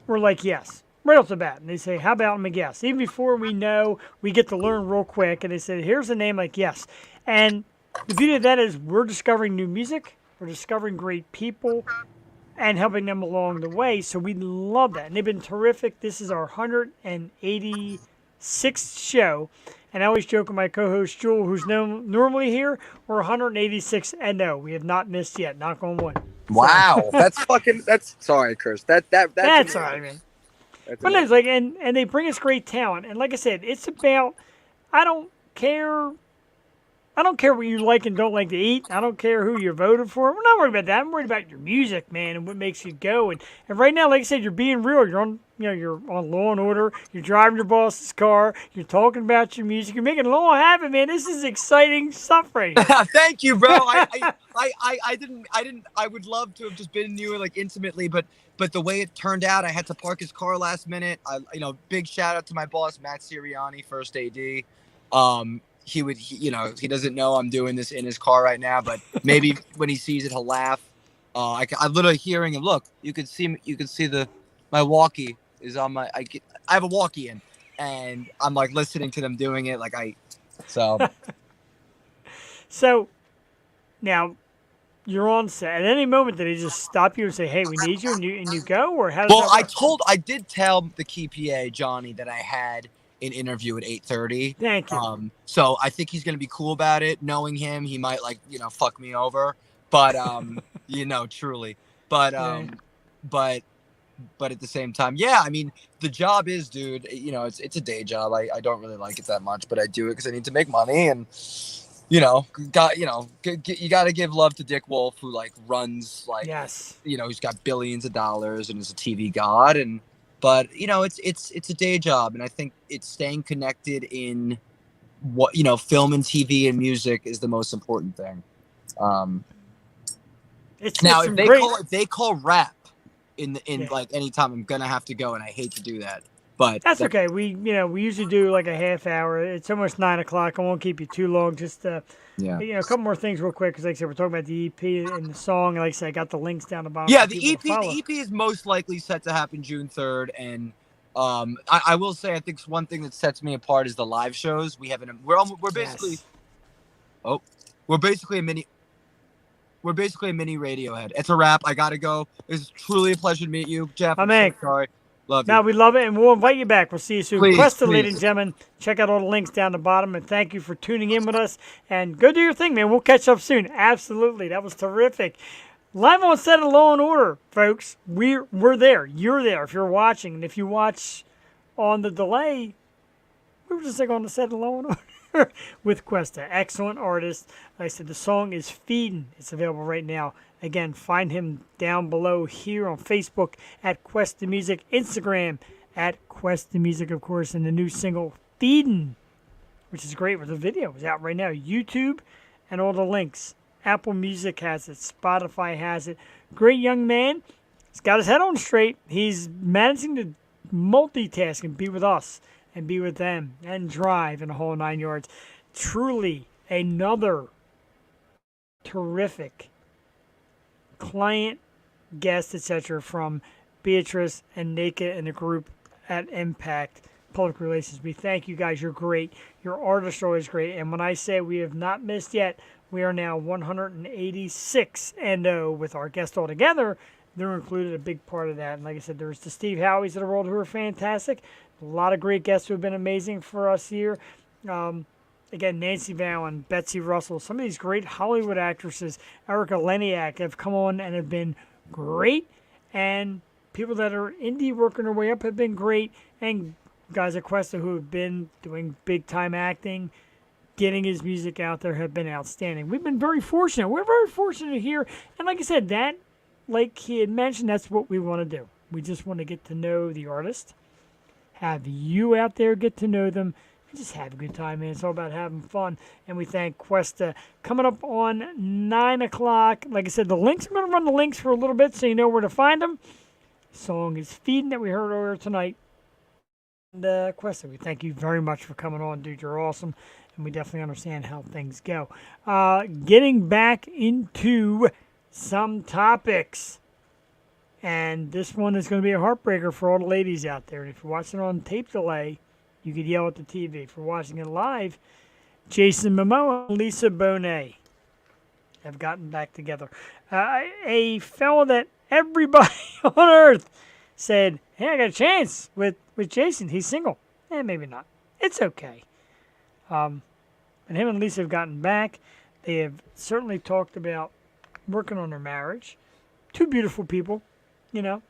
we're like, yes, right off the bat. And they say, how about I'm a guess? Even before we know, we get to learn real quick. And they said, here's a name, like, yes. And the beauty of that is we're discovering new music. We're discovering great people and helping them along the way. So we love that. And they've been terrific. This is our 186th show. And I always joke with my co-host, Jewel, who's normally here, we're 186. And no, we have not missed yet. Knock on wood. Wow. That's sorry, Chris. That's all right, man. But it's like, and they bring us great talent. And like I said, it's about, I don't care what you like and don't like to eat. I don't care who you voted for. We're not worried about that. I'm worried about your music, man, and what makes you go. And right now, like I said, you're being real. You're on, you're on Law and Order. You're driving your boss's car. You're talking about your music. You're making it all happen, man. This is exciting stuff right now. Thank you, bro. I didn't. I would love to have just been you like intimately, but the way it turned out, I had to park his car last minute. Big shout out to my boss, Matt Sirianni, first AD. He doesn't know I'm doing this in his car right now, but maybe when he sees it, he'll laugh. I'm literally hearing him. Look, you can see my walkie is on my. I have a walkie in, and I'm like listening to them doing it. So So now, you're on set. At any moment, did he just stop you and say, "Hey, we need you," and you go, or how does Well, that work? I did tell the key PA Johnny that I had an interview at 8:30. Thank you. So I think he's gonna be cool about it. Knowing him, he might fuck me over, but truly. But Right. but but at the same time, yeah, I mean, the job is, dude, it's a day job. I don't really like it that much, but I do it because I need to make money. And you got to give love to Dick Wolf, who like runs Yes. who's got billions of dollars and is a TV god. But it's a day job, and I think it's staying connected in what film and TV and music is the most important thing. Now, It's some great. if they call rap in Yeah. like any time, I'm gonna have to go, and I hate to do that, but That's okay. We usually do like a half hour. It's almost 9 o'clock. I won't keep you too long. Just yeah. a couple more things real quick because like I said, we're talking about the EP and the song. Like I said, I got the links down the bottom. Yeah, for the people to follow. EP is most likely set to happen June 3rd, and I will say I think one thing that sets me apart is the live shows. We're basically Yes. we're basically a mini Radiohead. It's a wrap. I gotta go. It's truly a pleasure to meet you, Jeff. My man. So sorry. Love you. No, we love it, and we'll invite you back. We'll see you soon. Please, Questa, please. ladies and gentlemen, check out all the links down the bottom, and thank you for tuning in with us. And go do your thing, man. We'll catch up soon. Absolutely, that was terrific. Live on set of Law and Order, folks. We're there. You're there if you're watching, and if you watch on the delay, we were just like on the set of Law and Order with Questa. Excellent artist. Like I said, the song is Feedin'. It's available right now. Again, find him down below here on Facebook at Questa Music, Instagram at Questa Music, of course, and the new single Feedin', which is great with the video. It's out right now. YouTube and all the links. Apple Music has it. Spotify has it. Great young man. He's got his head on straight. He's managing to multitask and be with us and be with them and drive in the whole 9 yards. Truly another terrific client, guest, etc. from Beatrice and Naked and the group at Impact Public Relations. We thank you guys. You're great. Your artists are always great. And when I say we have not missed yet, we are now 186 and with our guests all together. They're included a big part of that. And like I said, there's the Steve Howies of the world who are fantastic. A lot of great guests who have been amazing for us here. Again, Nancy Vallon, Betsy Russell, some of these great Hollywood actresses, Erica Leniak, have come on and have been great. And people that are indie working their way up have been great. And guys at Questa who have been doing big-time acting, getting his music out there, have been outstanding. We've been very fortunate. We're very fortunate here. And like I said, that, like he had mentioned, that's what we want to do. We just want to get to know the artist, have you out there get to know them, just have a good time, man. It's all about having fun. And we thank Questa. Coming up on 9 o'clock. Like I said, the links, I'm going to run the links for a little bit so you know where to find them. The song is Feedin' that we heard earlier tonight. And Questa, we thank you very much for coming on, dude. You're awesome. And we definitely understand how things go. Getting back into some topics. And this one is going to be a heartbreaker for all the ladies out there. And if you're watching on tape delay, you could yell at the TV. For watching it live, Jason Momoa and Lisa Bonet have gotten back together. A fellow that everybody on earth said, hey, I got a chance with Jason. He's single. Maybe not. It's okay. And him and Lisa have gotten back. They have certainly talked about working on their marriage. Two beautiful people.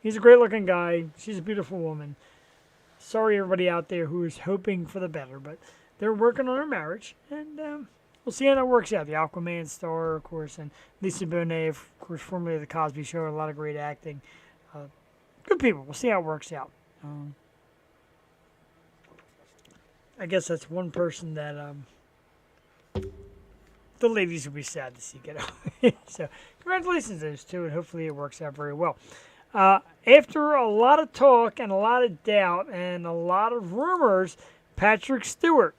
He's a great-looking guy. She's a beautiful woman. Sorry, everybody out there who is hoping for the better, but they're working on their marriage, and we'll see how that works out. The Aquaman star, of course, and Lisa Bonet, of course, formerly of The Cosby Show, a lot of great acting. Good people. We'll see how it works out. I guess that's one person that the ladies will be sad to see get out. So, congratulations to those two, and hopefully it works out very well. After a lot of talk and a lot of doubt and a lot of rumors, Patrick Stewart.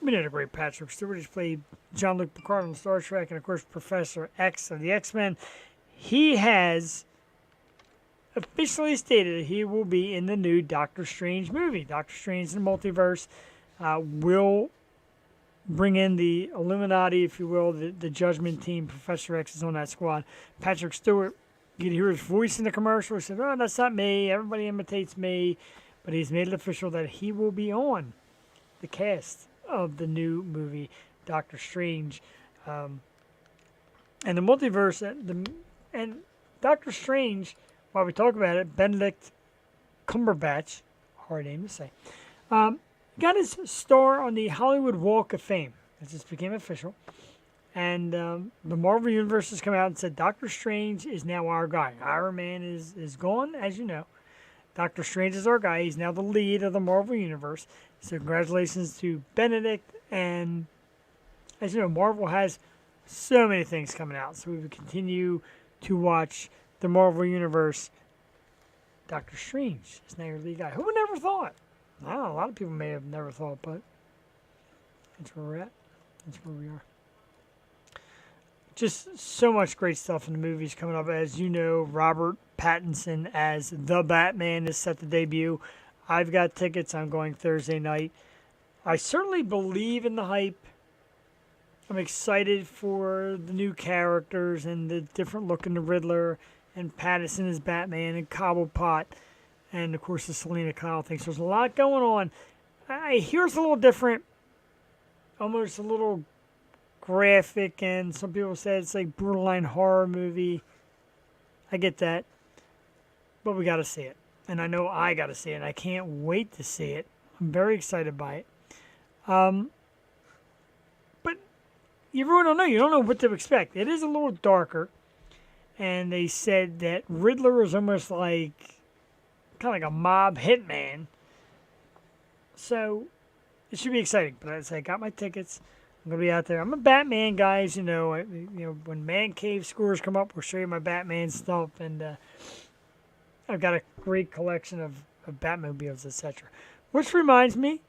We know the great Patrick Stewart. He's played Jean-Luc Picard on Star Trek and, of course, Professor X of the X-Men. He has officially stated that he will be in the new Doctor Strange movie. Doctor Strange in the Multiverse will bring in the Illuminati, if you will, the Judgment Team. Professor X is on that squad. Patrick Stewart, you can hear his voice in the commercial. He said, "Oh, that's not me. Everybody imitates me." But he's made it official that he will be on the cast of the new movie, Doctor Strange. And the multiverse, and Doctor Strange, while we talk about it, Benedict Cumberbatch, hard name to say, got his star on the Hollywood Walk of Fame. It just became official. And the Marvel Universe has come out and said Doctor Strange is now our guy. Iron Man is gone, as you know. Doctor Strange is our guy. He's now the lead of the Marvel Universe. So congratulations to Benedict. And as you know, Marvel has so many things coming out. So we will continue to watch the Marvel Universe. Doctor Strange is now your lead guy. Who would never thought? I don't know. A lot of people may have never thought, but that's where we're at. That's where we are. Just so much great stuff in the movies coming up. As you know, Robert Pattinson as the Batman is set to debut. I've got tickets. I'm going Thursday night. I certainly believe in the hype. I'm excited for the new characters and the different look in the Riddler and Pattinson as Batman and Cobblepot and, of course, the Selena Kyle thing. So there's a lot going on. I hear it's a little different, almost a little graphic, and some people say it's like borderline horror movie. I get that, but we got to see it, and I know I got to see it. And I can't wait to see it. I'm very excited by it. But you really don't know. You don't know what to expect. It is a little darker, and they said that Riddler is almost like kind of like a mob hitman. So it should be exciting. But as I got my tickets, I'm gonna be out there. I'm a Batman, guys. You know, when Man Cave scores come up, we'll show you my Batman stuff, and I've got a great collection of Batmobiles, etc. Which reminds me,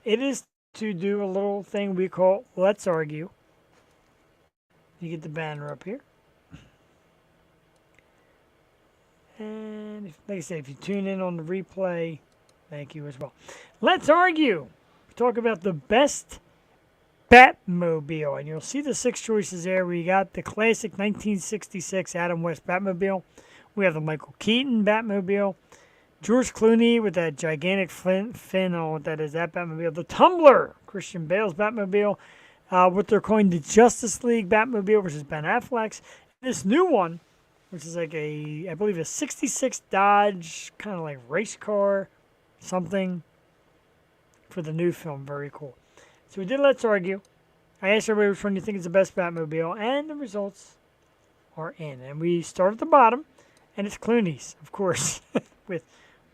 it is to do a little thing we call Let's Argue. You get the banner up here, and like I said, if you tune in on the replay, thank you as well. Let's argue. We talk about the best Batmobile, and you'll see the 6 choices there. We got the classic 1966 Adam West Batmobile. We have the Michael Keaton Batmobile. George Clooney with that gigantic fin, I don't know what that is, that Batmobile. The Tumbler, Christian Bale's Batmobile. What they're calling the Justice League Batmobile, which is Ben Affleck's. This new one, which is like I believe a 66 Dodge, kind of like race car, something for the new film. Very cool. So we did Let's Argue. I asked everybody which one you think is the best Batmobile, and the results are in. And we start at the bottom, and it's Clooney's, of course, with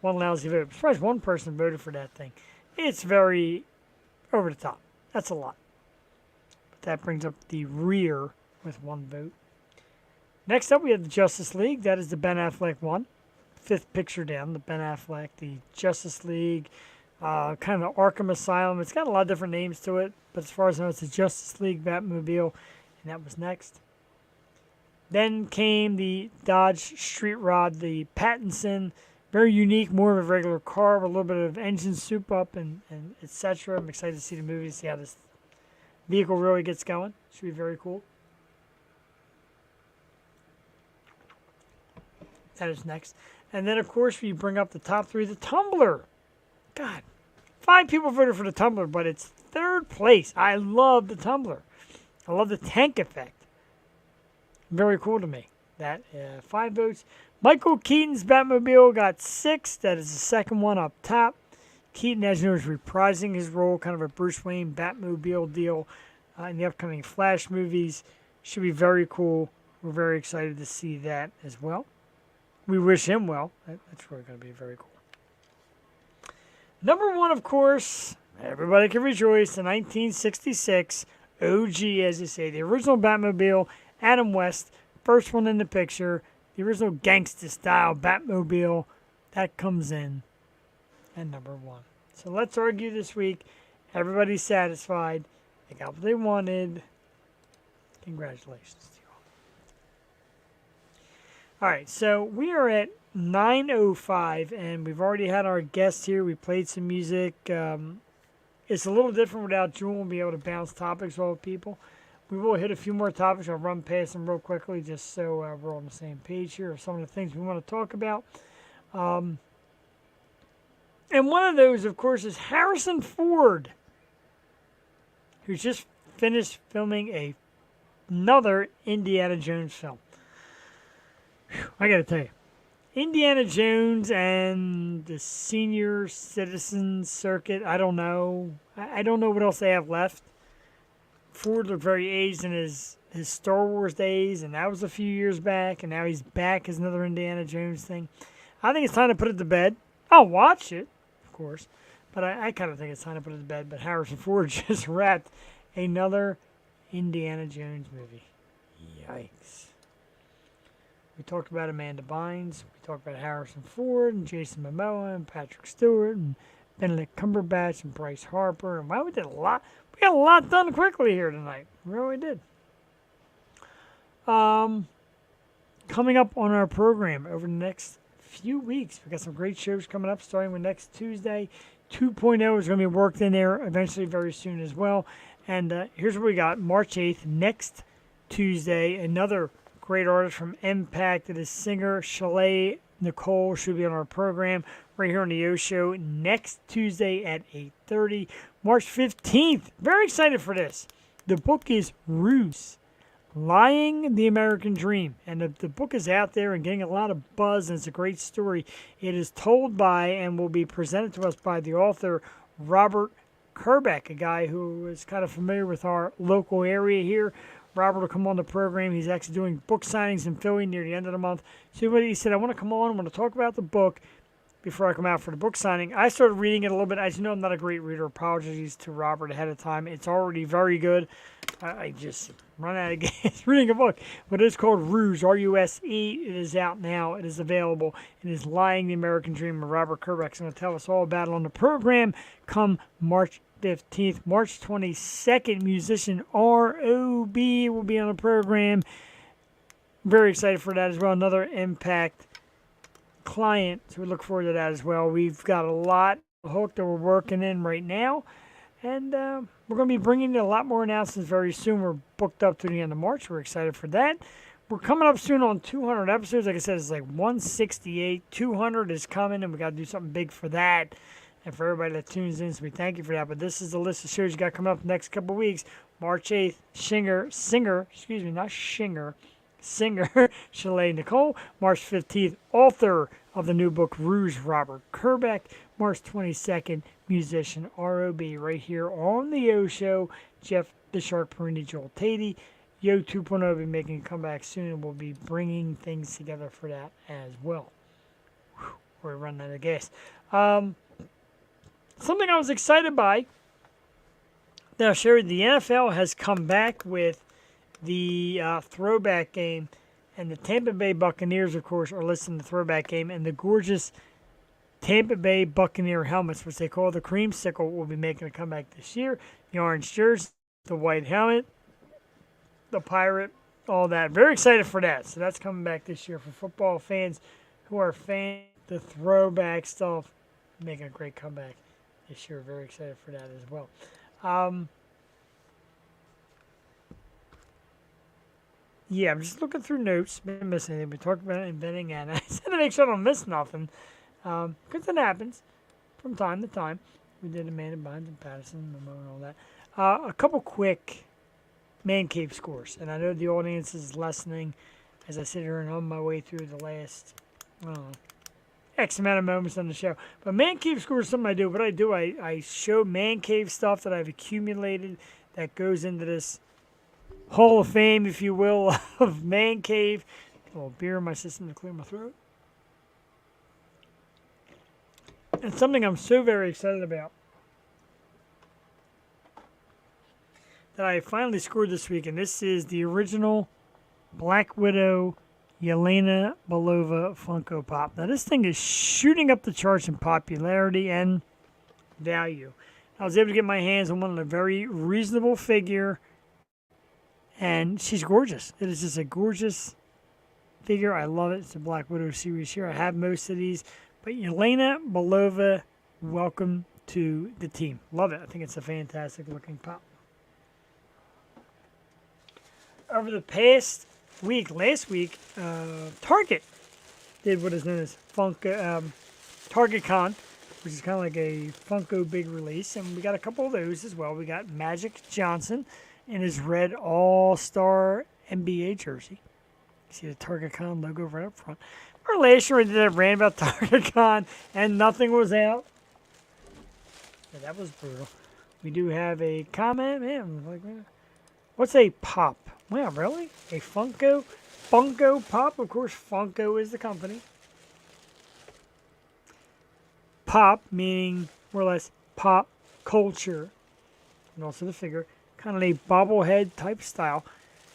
one lousy vote. I'm surprised one person voted for that thing. It's very over the top. That's a lot. But that brings up the rear with 1 vote. Next up, we have the Justice League. That is the Ben Affleck one. 5th picture down, the Ben Affleck, the Justice League. Kind of Arkham Asylum. It's got a lot of different names to it, but as far as I know, it's the Justice League Batmobile, and that was next. Then came the Dodge Street Rod, the Pattinson, very unique, more of a regular car with a little bit of engine soup up and etc. I'm excited to see the movie, see how this vehicle really gets going. Should be very cool. That is next. And then, of course, we bring up the top 3, the Tumbler. God, 5 people voted for the Tumbler, but it's 3rd place. I love the Tumbler. I love the tank effect. Very cool to me. That 5 votes. Michael Keaton's Batmobile got 6. That is the 2nd one up top. Keaton, as you know, is reprising his role, kind of a Bruce Wayne Batmobile deal in the upcoming Flash movies. Should be very cool. We're very excited to see that as well. We wish him well. That's really going to be very cool. Number 1, of course, everybody can rejoice, the 1966 OG, as you say, the original Batmobile, Adam West, first one in the picture, the original gangsta-style Batmobile, that comes in at number 1. So let's argue this week. Everybody's satisfied. They got what they wanted. Congratulations to you all. All right, so we are at 9:05, and we've already had our guest here. We played some music. It's a little different without Jewel and be able to bounce topics off people. We will hit a few more topics. I'll run past them real quickly just so we're on the same page here of some of the things we want to talk about. And one of those, of course, is Harrison Ford, who's just finished filming another Indiana Jones film. Whew, I got to tell you, Indiana Jones and the senior citizen circuit, I don't know. I don't know what else they have left. Ford looked very aged in his Star Wars days, and that was a few years back, and now he's back as another Indiana Jones thing. I think it's time to put it to bed. I'll watch it, of course, but I kind of think it's time to put it to bed. But Harrison Ford just wrapped another Indiana Jones movie. Yikes. We talked about Amanda Bynes. We talked about Harrison Ford and Jason Momoa and Patrick Stewart and Benedict Cumberbatch and Bryce Harper. And wow, we did a lot. We got a lot done quickly here tonight. We really did. Coming up on our program over the next few weeks, we got some great shows coming up, starting with next Tuesday. 2.0 is going to be worked in there eventually very soon as well. And here's what we got. March 8th, next Tuesday, another great artist from Impact. It is singer Shelley Nicole. Should be on our program right here on the O Show next Tuesday at 8:30. March 15th. Very excited for this. The book is Ruse, Lying the American Dream. And the book is out there and getting a lot of buzz, and it's a great story. It is told by and will be presented to us by the author Robert Kerbeck, a guy who is kind of familiar with our local area here. Robert will come on the program. He's actually doing book signings in Philly near the end of the month. So he said, I want to come on. I want to talk about the book before I come out for the book signing. I started reading it a little bit. As you know, I'm not a great reader. Apologies to Robert ahead of time. It's already very good. I just run out of gas reading a book. But it's called Ruse, R-U-S-E. It is out now. It is available. It is Lying the American Dream of Robert Kerbeck. He's going to tell us all about it on the program come March 15th. March 22nd, musician R.O.B. will be on the program. Very excited for that as well. Another Impact client, so we look forward to that as well. We've got a lot hooked that we're working in right now, and we're going to be bringing in a lot more announcements very soon. We're booked up to the end of March. We're excited for that. We're coming up soon on 200 episodes. Like I said, it's like 168. 200 is coming, and we got to do something big for that. And for everybody that tunes in, so we thank you for that. But this is the list of shows you got coming up the next couple of weeks. March 8th, singer, Shelley Nicole. March 15th, author of the new book, Ruse, Robert Kerbeck. March 22nd, musician R.O.B. right here on the O Show. Jeff the Shark Perini, Joel Tatey. Yo 2.0 will be making a comeback soon, and we'll be bringing things together for that as well. Whew, we're running out of gas. Something I was excited by that I'll share, the NFL has come back with the throwback game, and the Tampa Bay Buccaneers, of course, are listed in the throwback game, and the gorgeous Tampa Bay Buccaneer helmets, which they call the creamsicle, will be making a comeback this year. The orange jersey, the white helmet, the pirate, all that. Very excited for that. So that's coming back this year for football fans who are fans of the throwback stuff, making a great comeback this year. Very excited for that as well. Yeah, I'm just looking through notes. Didn't miss anything. We talked about inventing and I said to make sure I don't miss nothing. Because it happens from time to time. We did Amanda Bynes and Patterson, Momo, and all that. A couple quick man cave scores. And I know the audience is listening as I sit here and on my way through the last, I don't know, X amount of moments on the show. But man cave scores is something I do. What I do, I show man cave stuff that I've accumulated that goes into this Hall of Fame, if you will, of man cave. A little beer in my system to clear my throat. And something I'm so very excited about that I finally scored this week, and this is the original Black Widow Yelena Belova Funko Pop. Now, this thing is shooting up the charts in popularity and value. I was able to get my hands on one in a very reasonable figure, and she's gorgeous. It is just a gorgeous figure. I love it. It's a Black Widow series here. I have most of these. But Yelena Belova, welcome to the team. Love it. I think it's a fantastic looking pop. Over the past week, last week, Target did what is known as Target Con, which is kind of like a Funko big release, and we got a couple of those as well. We got Magic Johnson in his red All-Star NBA jersey. You see the Target Con logo right up front. Remember last year I did a rant about Target Con and nothing was out? Yeah, that was brutal. We do have a comment, man. Like, what's a pop? Wow, really? A Funko Pop? Of course, Funko is the company. Pop, meaning more or less pop culture. And also the figure. Kind of a bobblehead type style.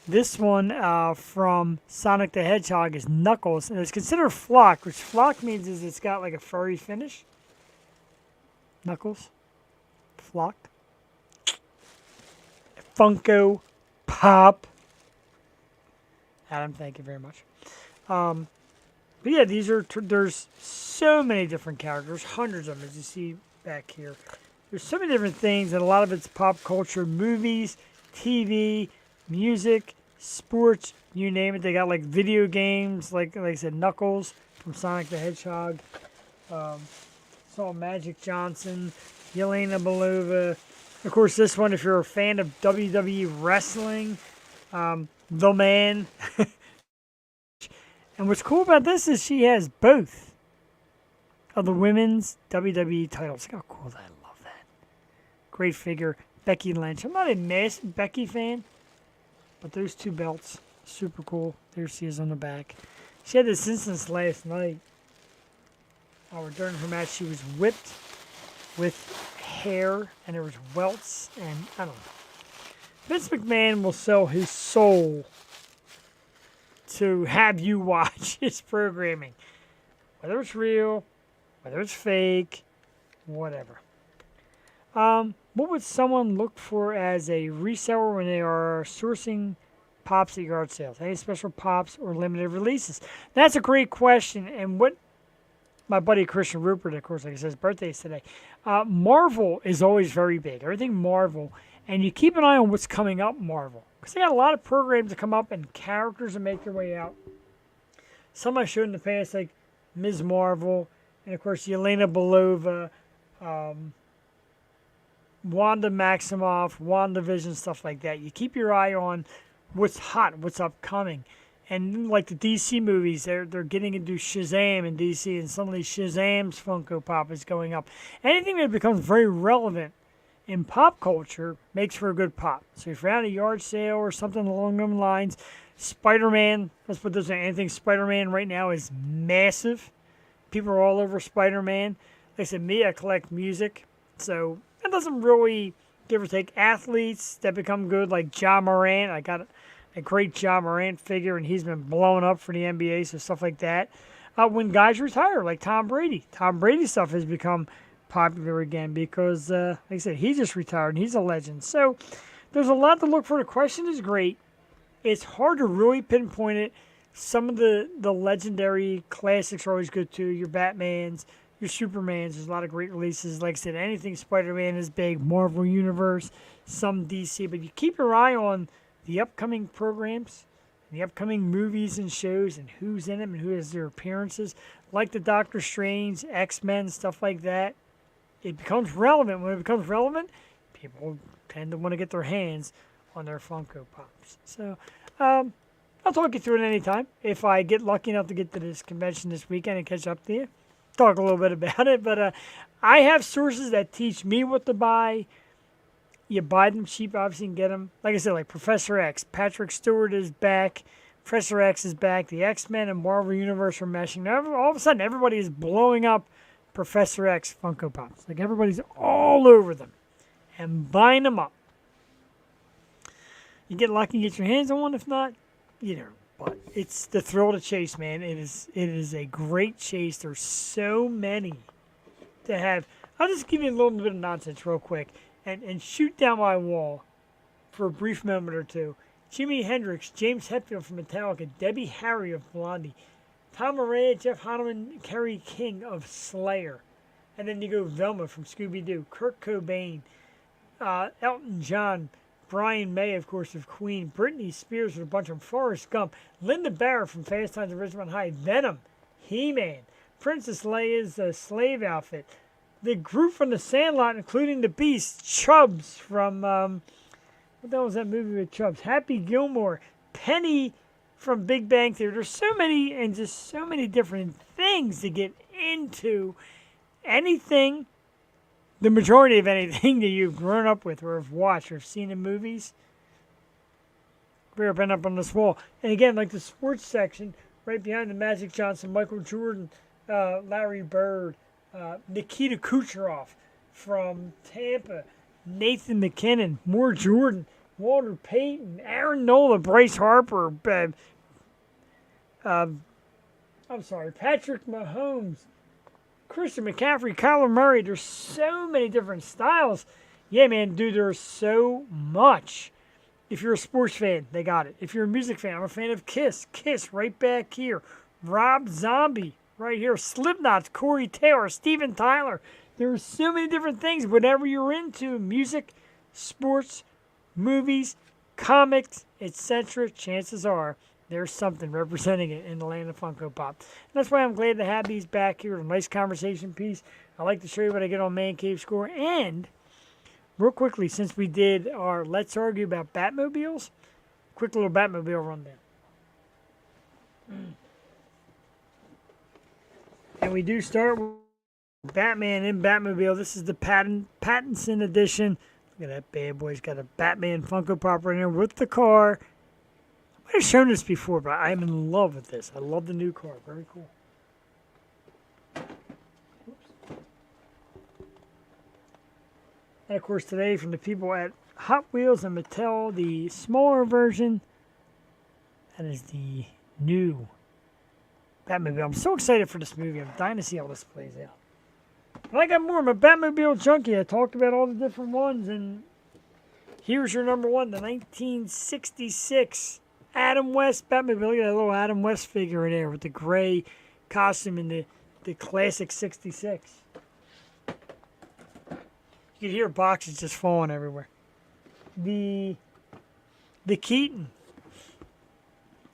This one from Sonic the Hedgehog is Knuckles. And it's considered flock, which flock means is it's got like a furry finish. Knuckles. Flock. Funko Pop. Adam, thank you very much. But yeah, these are there's so many different characters, hundreds of them, as you see back here. There's so many different things, and a lot of it's pop culture, movies, TV, music, sports, you name it. They got like video games, like I said, Knuckles from Sonic the Hedgehog. Saw Magic Johnson, Yelena Belova. Of course, this one, if you're a fan of WWE wrestling, The Man. And what's cool about this is she has both of the women's WWE titles. Look how cool that is. I love that. Great figure. Becky Lynch. I'm not a massive Becky fan, but those two belts, super cool. There she is on the back. She had this instance last night. During her match, she was whipped with hair, and there was welts, and I don't know. Vince McMahon will sell his soul to have you watch his programming. Whether it's real, whether it's fake, whatever. What would someone look for as a reseller when they are sourcing pops at yard sales? Any special pops or limited releases? That's a great question, and what my buddy Christian Rupert, of course, like I said, his birthday is today. Marvel is always very big. Everything Marvel. And you keep an eye on what's coming up Marvel. Because they got a lot of programs that come up and characters that make their way out. Some I showed in the past, like Ms. Marvel. And, of course, Yelena Belova. Wanda Maximoff. WandaVision, stuff like that. You keep your eye on what's hot, what's upcoming. And like the DC movies, they're getting into Shazam in DC, and suddenly Shazam's Funko Pop is going up. Anything that becomes very relevant in pop culture makes for a good pop. So if you're at a yard sale or something along those lines, Spider-Man, let's put this in, anything Spider-Man right now is massive. People are all over Spider-Man. Like I said, me, I collect music, so that doesn't really give or take. Athletes that become good, like Ja Morant, I got a great Ja Morant figure, and he's been blowing up for the NBA, so stuff like that. When guys retire, like Tom Brady stuff has become popular again because, like I said, he just retired, and he's a legend. So there's a lot to look for. The question is great. It's hard to really pinpoint it. Some of the legendary classics are always good, too. Your Batmans, your Supermans. There's a lot of great releases. Like I said, anything Spider-Man is big. Marvel Universe, some DC. But you keep your eye on the upcoming programs, the upcoming movies and shows, and who's in them and who has their appearances, like the Doctor Strange, X-Men, stuff like that. It becomes relevant. When it becomes relevant, people tend to want to get their hands on their Funko Pops. So I'll talk you through it anytime. If I get lucky enough to get to this convention this weekend and catch up to you, talk a little bit about it. But I have sources that teach me what to buy. You buy them cheap, obviously, and get them. Like I said, like Professor X. Patrick Stewart is back. Professor X is back. The X-Men and Marvel Universe are meshing. Now, all of a sudden, everybody is blowing up Professor X Funko Pops. Like, everybody's all over them and buying them up. You get lucky and get your hands on one. If not, you know. But it's the thrill to chase, man. It is a great chase. There's so many to have. I'll just give you a little bit of nonsense real quick. And shoot down my wall for a brief moment or two. Jimi Hendrix, James Hetfield from Metallica, Debbie Harry of Blondie, Tom Araya, Jeff Hanneman, Kerry King of Slayer. And then you go Velma from Scooby-Doo, Kurt Cobain, Elton John, Brian May, of course, of Queen, Britney Spears with a bunch of Forrest Gump, Linda Barrett from Fast Times at Ridgemont High, Venom, He-Man, Princess Leia's slave outfit, the group from The Sandlot, including the Beast, Chubbs from, what the hell was that movie with Chubbs? Happy Gilmore, Penny from Big Bang Theory. There's so many and just so many different things to get into. Anything, the majority of anything that you've grown up with or have watched or have seen in movies, we're been up on this wall. And again, like the sports section, right behind the Magic Johnson, Michael Jordan, Larry Bird, Nikita Kucherov from Tampa, Nathan McKinnon, Moore Jordan, Walter Payton, Aaron Nola, Bryce Harper, Patrick Mahomes, Christian McCaffrey, Kyler Murray. There's so many different styles. Yeah, man, dude, there's so much. If you're a sports fan, they got it. If you're a music fan, I'm a fan of Kiss. Kiss right back here. Rob Zombie right here. Slipknot, Corey Taylor, Steven Tyler. There's so many different things. Whatever you're into, music, sports, movies, comics, etc., chances are there's something representing it in the land of Funko Pop. And that's why I'm glad to have these back here. A nice conversation piece. I like to show you what I get on Man Cave Score. And real quickly, since we did our Let's Argue About Batmobiles, quick little Batmobile rundown. And we do start with Batman in Batmobile. This is the Pattinson edition. Look at that bad boy. He's got a Batman Funko Pop right here with the car. I might have shown this before, but I'm in love with this. I love the new car. Very cool. Oops. And of course today from the people at Hot Wheels and Mattel, the smaller version. That is the new Batmobile. I'm so excited for this movie. I'm dying to see how this plays out. And I got more. I'm a Batmobile junkie. I talked about all the different ones, and here's your number one, the 1966 Adam West Batmobile. Look at that little Adam West figure in there with the gray costume and the classic 66. You can hear boxes just falling everywhere. The Keaton.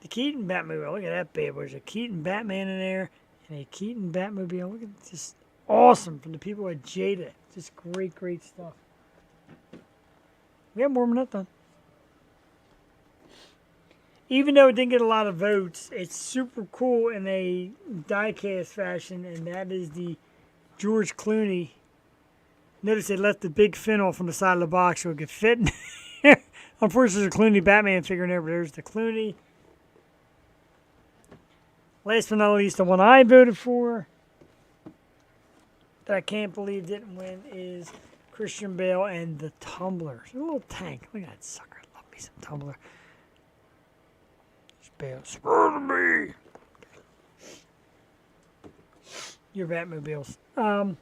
The Keaton Batmobile. Look at that baby. There's a Keaton Batman in there and a Keaton Batmobile. Look at this. Awesome from the people at Jada. Just great, great stuff. We have more than that done. Even though it didn't get a lot of votes, it's super cool in a die-cast fashion, and that is the George Clooney. Notice they left the big fin off on the side of the box so it could fit in there. Unfortunately, there's a Clooney Batman figure in there, but there's the Clooney. Last but not least, the one I voted for, that I can't believe didn't win, is Christian Bale and the Tumbler. It's a little tank. Look at that sucker. I love me some Tumbler. Bale. Spur to me. Your Batmobiles. Man.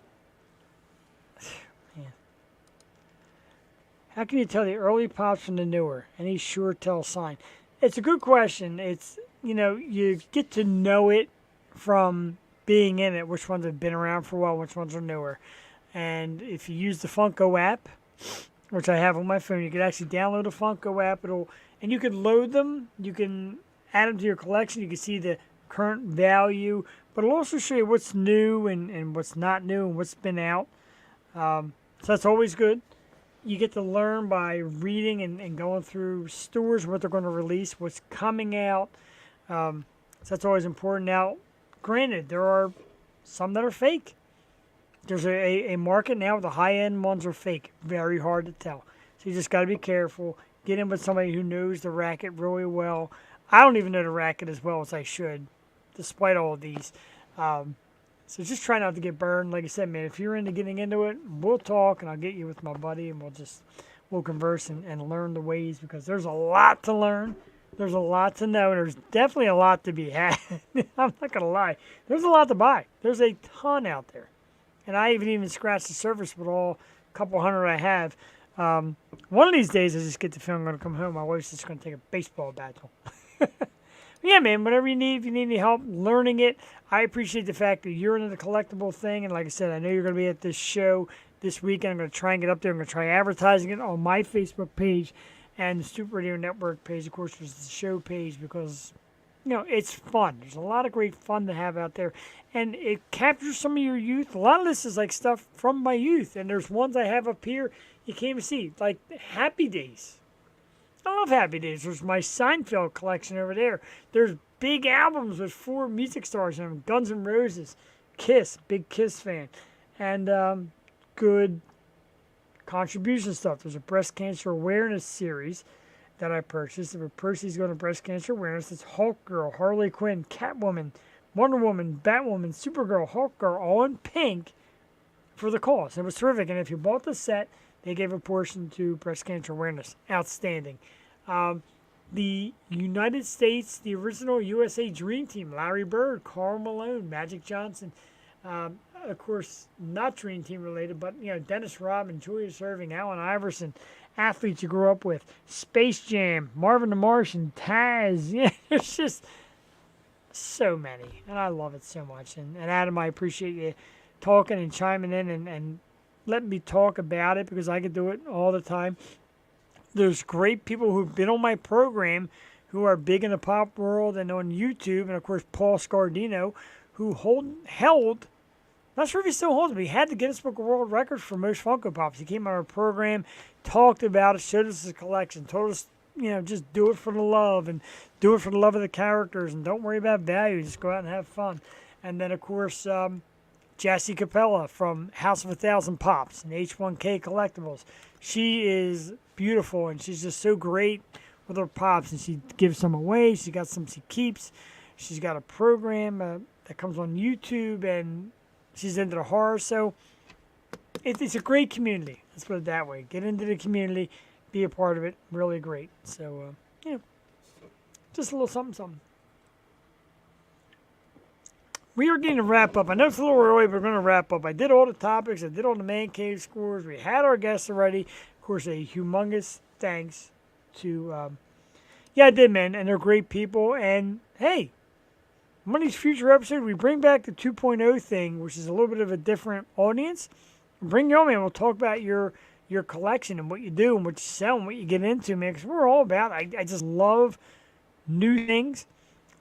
How can you tell the early pops from the newer? Any sure tell sign? It's a good question. It's, you get to know it from being in it, which ones have been around for a while, which ones are newer. And if you use the Funko app, which I have on my phone, you can actually download a Funko app. And you can load them. You can add them to your collection. You can see the current value, but it'll also show you what's new and what's not new and what's been out. So that's always good. You get to learn by reading and going through stores, what they're going to release, what's coming out. So that's always important. Now, granted, there are some that are fake. There's a market now, the high-end ones are fake. Very hard to tell. So you just got to be careful. Get in with somebody who knows the racket really well. I don't even know the racket as well as I should, despite all of these. So just try not to get burned. Like I said, man, if you're into getting into it, we'll talk, and I'll get you with my buddy, and we'll converse and learn the ways, because there's a lot to learn. There's a lot to know. There's definitely a lot to be had. I'm not going to lie. There's a lot to buy. There's a ton out there. And I haven't even scratched the surface with all couple hundred I have. One of these days, I just get the feeling I'm going to come home. My wife's just going to take a baseball bat home. Yeah, man, whatever you need, if you need any help learning it, I appreciate the fact that you're into the collectible thing. And like I said, I know you're going to be at this show this weekend. I'm going to try and get up there. I'm going to try advertising it on my Facebook page and the Super Radio Network page, of course, was the show page because, it's fun. There's a lot of great fun to have out there. And it captures some of your youth. A lot of this is like stuff from my youth. And there's ones I have up here you can't even see, like Happy Days. I love Happy Days. There's my Seinfeld collection over there. There's big albums with 4 music stars in them. Guns N' Roses, Kiss, big Kiss fan. And good contribution stuff. There's a breast cancer awareness series that I purchased. If a person's going to breast cancer awareness, it's Hulk Girl, Harley Quinn, Catwoman, Wonder Woman, Batwoman, Supergirl, Hulk Girl, all in pink for the cause. It was terrific. And if you bought the set, they gave a portion to breast cancer awareness. Outstanding. The United States, the original USA Dream Team, Larry Bird, Karl Malone, Magic Johnson, of course, not Dream Team related, but, Dennis Rodman, Julius Erving, Allen Iverson, athletes you grew up with, Space Jam, Marvin the Martian, Taz. Yeah, there's just so many, and I love it so much. And Adam, I appreciate you talking and chiming in and letting me talk about it because I could do it all the time. There's great people who've been on my program who are big in the pop world and on YouTube, and of course Paul Scardino, who held, not sure if he still holds it, but he had the Guinness Book of World Records for most Funko Pops. He came on our program, talked about it, showed us his collection, told us, just do it for the love and do it for the love of the characters and don't worry about value, just go out and have fun. And then of course, Jassy Capella from House of 1,000 Pops and H1K Collectibles. She is beautiful and she's just so great with her pops, and she gives some away. She got some she keeps. She's got a program that comes on YouTube, and she's into the horror. So it's a great community. Let's put it that way. Get into the community, be a part of it. Really great. So, just a little something. We are getting to wrap up. I know it's a little early, but we're going to wrap up. I did all the topics. I did all the Man Cave scores. We had our guests already. Of course, a humongous thanks to, I did, man. And they're great people. And, hey, one of these future episodes, we bring back the 2.0 thing, which is a little bit of a different audience. Bring you on, man. We'll talk about your collection and what you do and what you sell and what you get into, man. Because we're all about it. I just love new things.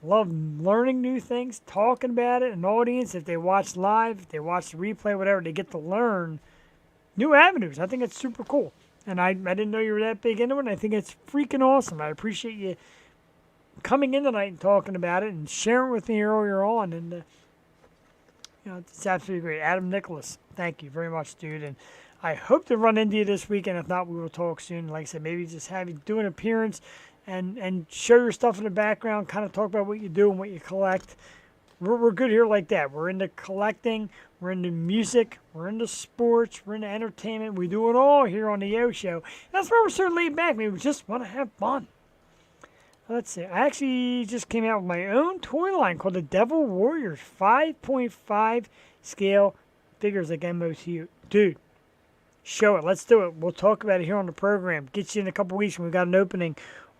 Love learning new things, talking about it. An audience, if they watch live, if they watch the replay, whatever, they get to learn new avenues. I think it's super cool. And I didn't know you were that big into it. And I think it's freaking awesome. I appreciate you coming in tonight and talking about it and sharing with me earlier on. And, it's absolutely great. Adam Nicholas, thank you very much, dude. And I hope to run into you this weekend. If not, we will talk soon. Like I said, maybe just have you do an appearance and show your stuff in the background, kind of talk about what you do and what you collect. We're good here like that. We're into collecting. We're into music. We're into sports. We're into entertainment. We do it all here on the Yo Show. And that's why we're so laid back. We just want to have fun. Let's see. I actually just came out with my own toy line called the Devil Warriors 5.5 scale figures like MOTU. Dude, show it. Let's do it. We'll talk about it here on the program. Get you in a couple weeks when we got an opening.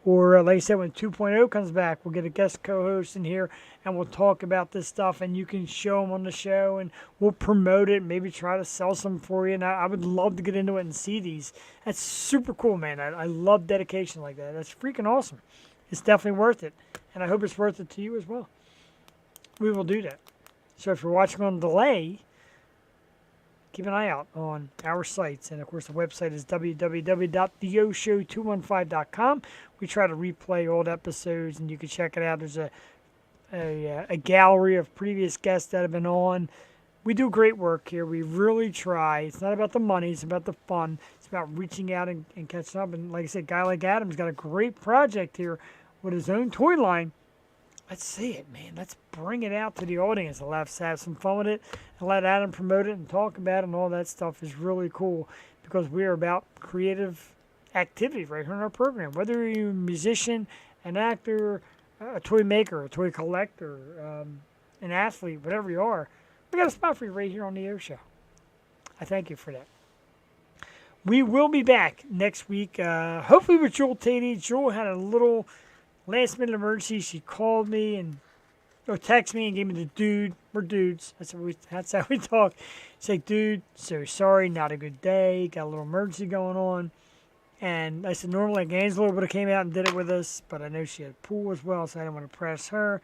Or, like I said, when 2.0 comes back, we'll get a guest co-host in here, and we'll talk about this stuff, and you can show them on the show, and we'll promote it, maybe try to sell some for you. And I would love to get into it and see these. That's super cool, man. I love dedication like that. That's freaking awesome. It's definitely worth it, and I hope it's worth it to you as well. We will do that. So if you're watching on delay, keep an eye out on our sites. And, of course, the website is www.theyoshow215.com. We try to replay old episodes, and you can check it out. There's a gallery of previous guests that have been on. We do great work here. We really try. It's not about the money. It's about the fun. It's about reaching out and catching up. And, like I said, a guy like Adam's got a great project here with his own toy line. Let's see it, man. Let's bring it out to the audience. Let's have some fun with it and let Adam promote it and talk about it, and all that stuff is really cool because we're about creative activity right here in our program. Whether you're a musician, an actor, a toy maker, a toy collector, an athlete, whatever you are, we got a spot for you right here on the Air Show. I thank you for that. We will be back next week, hopefully with Joel Tatey. Joel had a little last minute emergency, she called me and or texted me and gave me the dude. We're dudes. That's how we talk. She's like, dude, so sorry, not a good day. Got a little emergency going on. And I said, normally like Angela would have came out and did it with us, but I know she had a pool as well, so I didn't want to press her.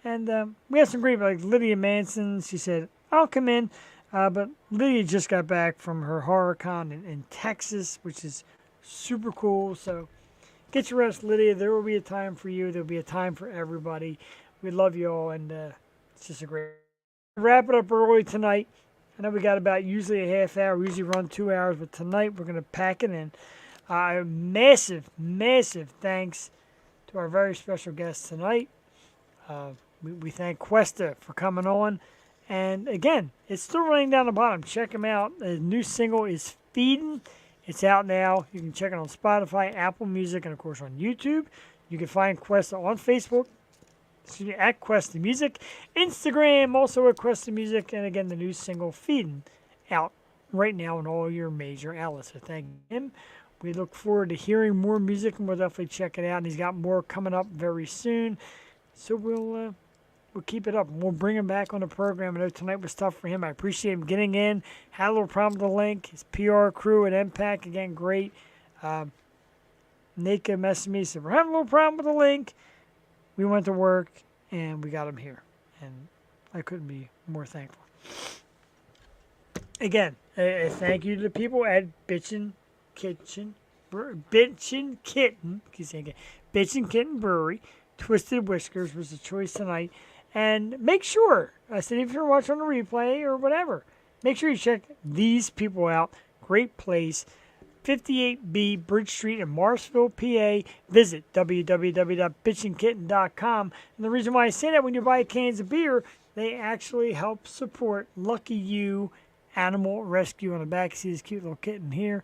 And we had some great, like Lydia Manson. She said, I'll come in. But Lydia just got back from her HorrorCon in Texas, which is super cool. So get your rest, Lydia. There will be a time for you. There will be a time for everybody. We love you all, and it's just a great. Wrap it up early tonight. I know we got about usually a half hour. We usually run 2 hours, but tonight we're going to pack it in. Massive, massive thanks to our very special guest tonight. We thank Questa for coming on. And again, it's still running down the bottom. Check him out. The new single is Feeding. It's out now. You can check it on Spotify, Apple Music, and of course on YouTube. You can find Questa on Facebook, at Questa Music. Instagram, also at Questa Music. And again, the new single Feeding out right now on all your major outlets. So thank him. We look forward to hearing more music, and we'll definitely check it out. And he's got more coming up very soon. So we'll keep it up. We'll bring him back on the program. I know tonight was tough for him. I appreciate him getting in. Had a little problem with the link. His PR crew at MPAC, again, great. Nika messaged me, said, we're having a little problem with the link. We went to work, and we got him here. And I couldn't be more thankful. Again, a thank you to the people at Bitchin' Kitten Brewery. Twisted Whiskers was the choice tonight. And make sure, I said if you're watching on the replay or whatever, make sure you check these people out. Great place. 58B Bridge Street in Morrisville, PA. Visit www.bitchandkitten.com. And the reason why I say that, when you buy cans of beer, they actually help support Lucky You Animal Rescue. On the back, see this cute little kitten here.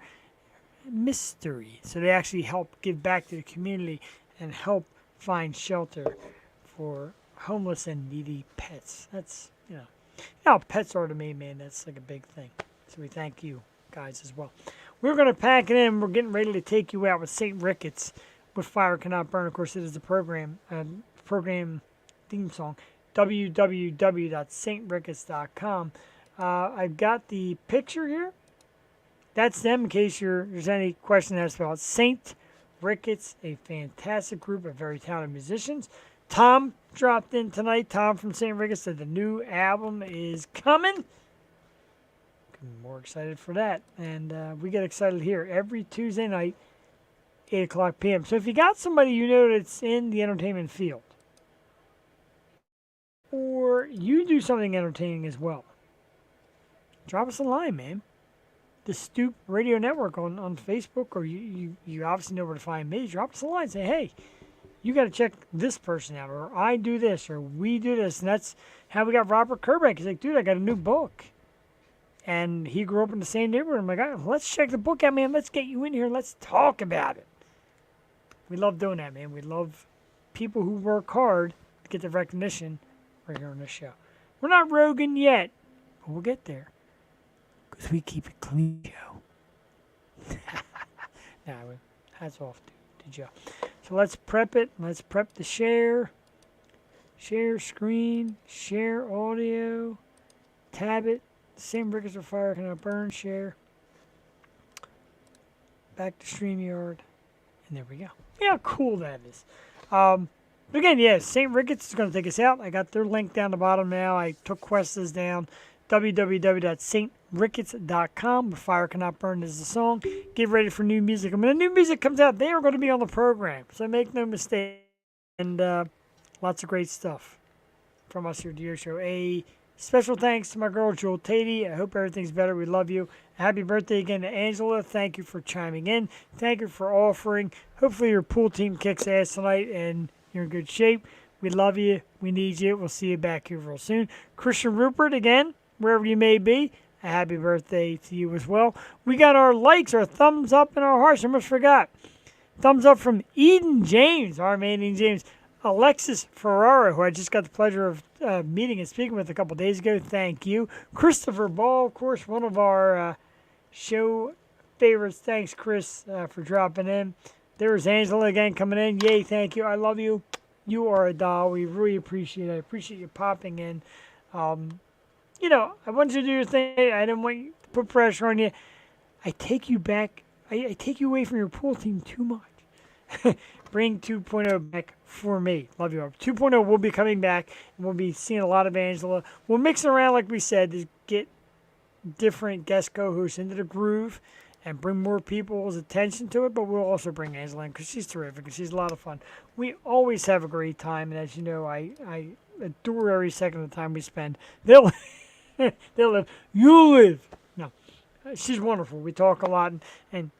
Mystery. So they actually help give back to the community and help find shelter for homeless and needy pets. That's, how pets are to me, man. That's like a big thing. So we thank you guys as well. We're going to pack it in. We're getting ready to take you out with St. Ricketts with Fire Cannot Burn. Of course, it is the program theme song. www.saintricketts.com. I've got the picture here. That's them, in case there's any question that's about St. Ricketts, a fantastic group of very talented musicians. Tom dropped in tonight. Tom from St. Ricketts said the new album is coming. I'm more excited for that. And we get excited here every Tuesday night, 8 o'clock p.m. So if you got somebody you know that's in the entertainment field, or you do something entertaining as well, drop us a line, man. The Stoop Radio Network on Facebook, or you obviously know where to find me. Drop us a line. Say, hey, you got to check this person out, or I do this, or we do this. And that's how we got Robert Kerbeck. He's like, dude, I got a new book. And he grew up in the same neighborhood. I'm like, let's check the book out, man. Let's get you in here. Let's talk about it. We love doing that, man. We love people who work hard to get the recognition right here on this show. We're not Rogan yet, but we'll get there. Because we keep it clean, Joe. Hats off to Joe. So let's prep it. Let's prep the share. Share screen. Share audio. Tab it. Same Ricketts with Fire Cannot Burn. Share. Back to StreamYard. And there we go. Yeah, how cool that is. But again, yeah, St. Ricketts is going to take us out. I got their link down the bottom now. I took Questa's down. www.saintricketts.com. Fire Cannot Burn is the song. Get ready for new music. And when the new music comes out, they are going to be on the program. So make no mistake. And lots of great stuff from us here at the Yo Show. A special thanks to my girl, Jewel Tatey. I hope everything's better. We love you. Happy birthday again to Angela. Thank you for chiming in. Thank you for offering. Hopefully your pool team kicks ass tonight and you're in good shape. We love you. We need you. We'll see you back here real soon. Christian Rupert, again, wherever you may be, a happy birthday to you as well. We got our likes, our thumbs up, and our hearts. I almost forgot. Thumbs up from Eden James, our man Eden James. Alexis Ferrara, who I just got the pleasure of meeting and speaking with a couple days ago. Thank you. Christopher Ball, of course, one of our show favorites. Thanks, Chris, for dropping in. There's Angela again coming in. Yay, thank you. I love you. You are a doll. We really appreciate it. I appreciate you popping in. I want you to do your thing. I didn't want you to put pressure on you. I take you back. I take you away from your pool team too much. Bring 2.0 back for me. Love you all. 2.0 will be coming back, and we'll be seeing a lot of Angela. We'll mix it around, like we said, to get different guest co-hosts into the groove and bring more people's attention to it, but we'll also bring Angela in because she's terrific and she's a lot of fun. We always have a great time, and as you know, I adore every second of the time we spend. They'll live. You live. No, she's wonderful. We talk a lot, and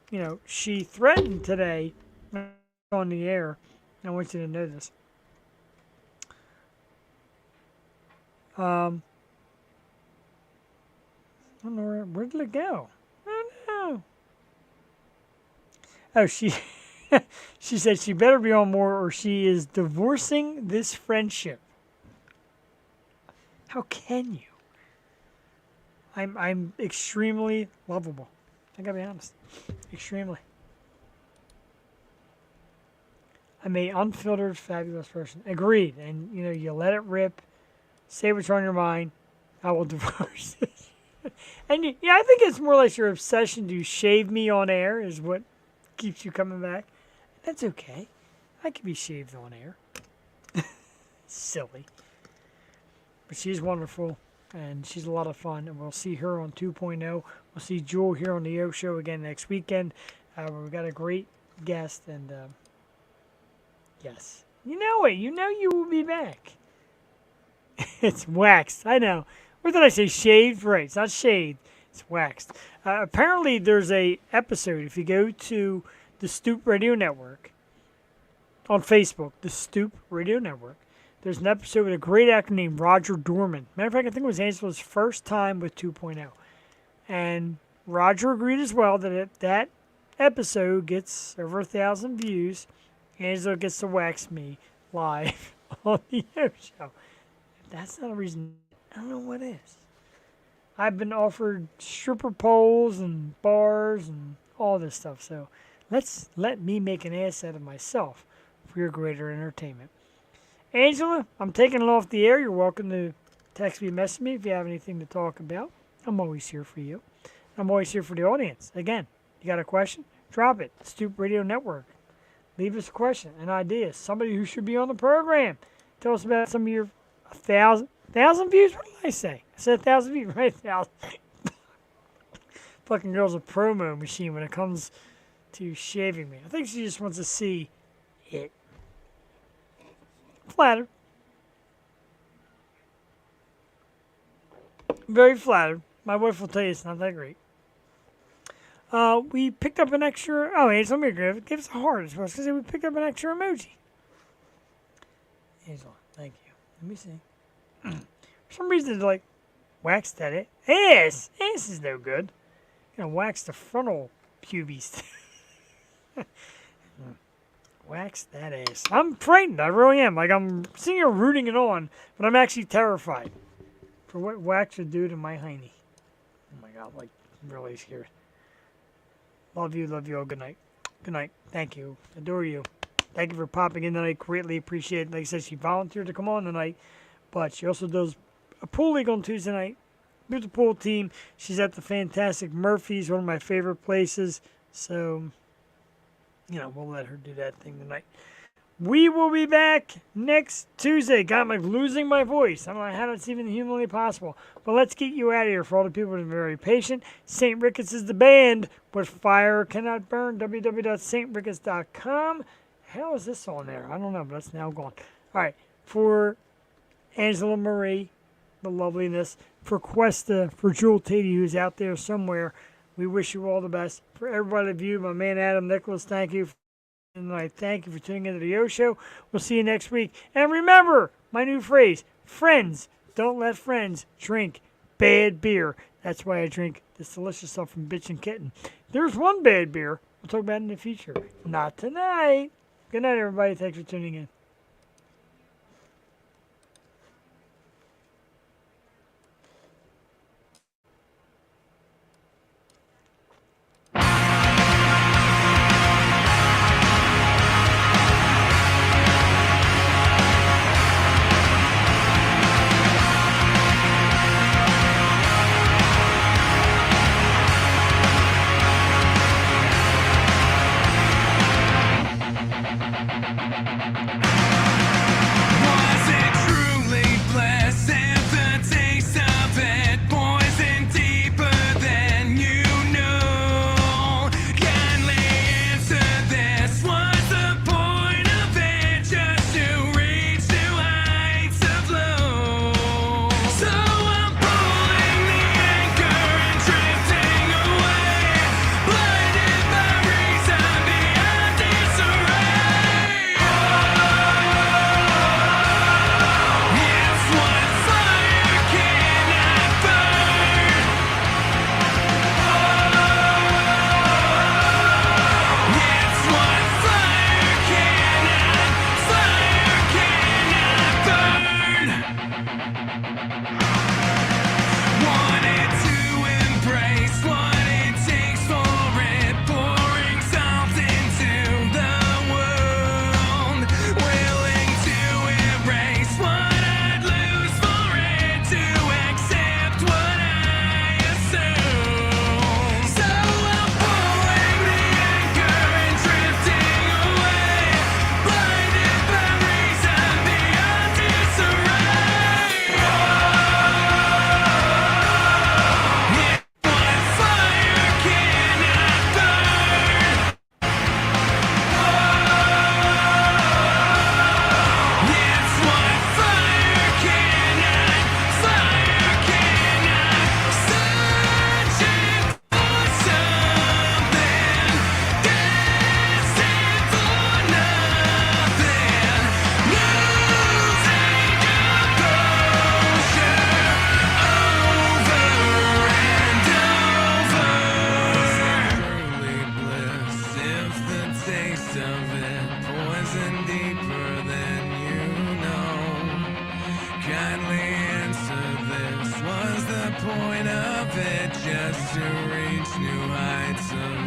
she threatened today on the air. I want you to know this. I don't know where did it go? I don't know. Oh, she said she better be on more or she is divorcing this friendship. How can you? I'm extremely lovable. I gotta be honest. Extremely. I'm a unfiltered, fabulous person. Agreed. And you let it rip. Say what's on your mind. I will divorce this. And I think it's more like your obsession to shave me on air is what keeps you coming back. That's okay. I can be shaved on air. Silly. But she's wonderful, and she's a lot of fun, and we'll see her on 2.0. We'll see Jewel here on the O Show again next weekend. We've got a great guest, and yes. You know it. You know you will be back. It's waxed. I know. What did I say? Shaved? Right. It's not shaved. It's waxed. Apparently, there's a episode. If you go to the Stoop Radio Network on Facebook, the Stoop Radio Network, there's an episode with a great actor named Roger Dorman. Matter of fact, I think it was Angela's first time with 2.0. And Roger agreed as well that if that episode gets over 1,000 views, Angela gets to wax me live on the O Show. If that's not a reason, I don't know what is. I've been offered stripper poles and bars and all this stuff. So let me make an ass out of myself for your greater entertainment. Angela, I'm taking it off the air. You're welcome to text me, message me if you have anything to talk about. I'm always here for you. I'm always here for the audience. Again, you got a question? Drop it. Stoop Radio Network. Leave us a question, an idea, somebody who should be on the program. Tell us about some of your 1,000 views. What did I say? I said 1,000 views, right? 1,000. Fucking girl's a promo machine when it comes to shaving me. I think she just wants to see it. Flattered. Very flattered. My wife will tell you it's not that great. We picked up an extra... Oh, Angela, let me give us a heart. I was going to say we picked up an extra emoji. Angela, thank you. Let me see. For some reason, it's like, wax that it. Ass! Ass is no good. Wax the frontal pubes. Wax that ass. I'm frightened. I really am. Like, I'm sitting here rooting it on, but I'm actually terrified for what wax would do to my hiney. Oh, my God. Like, I'm really scared. Love you. Love you all. Good night. Good night. Thank you. Adore you. Thank you for popping in tonight. Greatly appreciate it. Like I said, she volunteered to come on tonight, but she also does a pool league on Tuesday night with the pool team. She's at the fantastic Murphy's, one of my favorite places. So, we'll let her do that thing tonight. We will be back next Tuesday. God, I'm like losing my voice. I don't know how that's even humanly possible. But let's get you out of here. For all the people that are very patient, St. Ricketts is the band, but fire cannot burn. www.stricketts.com. How is this on there? I don't know, but it's now gone. All right. For Angela Marie, the loveliness, for Questa, for Jewel Tatey, who's out there somewhere, we wish you all the best. For everybody of you, my man Adam Nicholas, thank you. And I thank you for tuning into the O Show. We'll see you next week. And remember, my new phrase, friends, don't let friends drink bad beer. That's why I drink this delicious stuff from Bitch and Kitten. There's one bad beer. We'll talk about it in the future. Not tonight. Good night, everybody. Thanks for tuning in. new heights of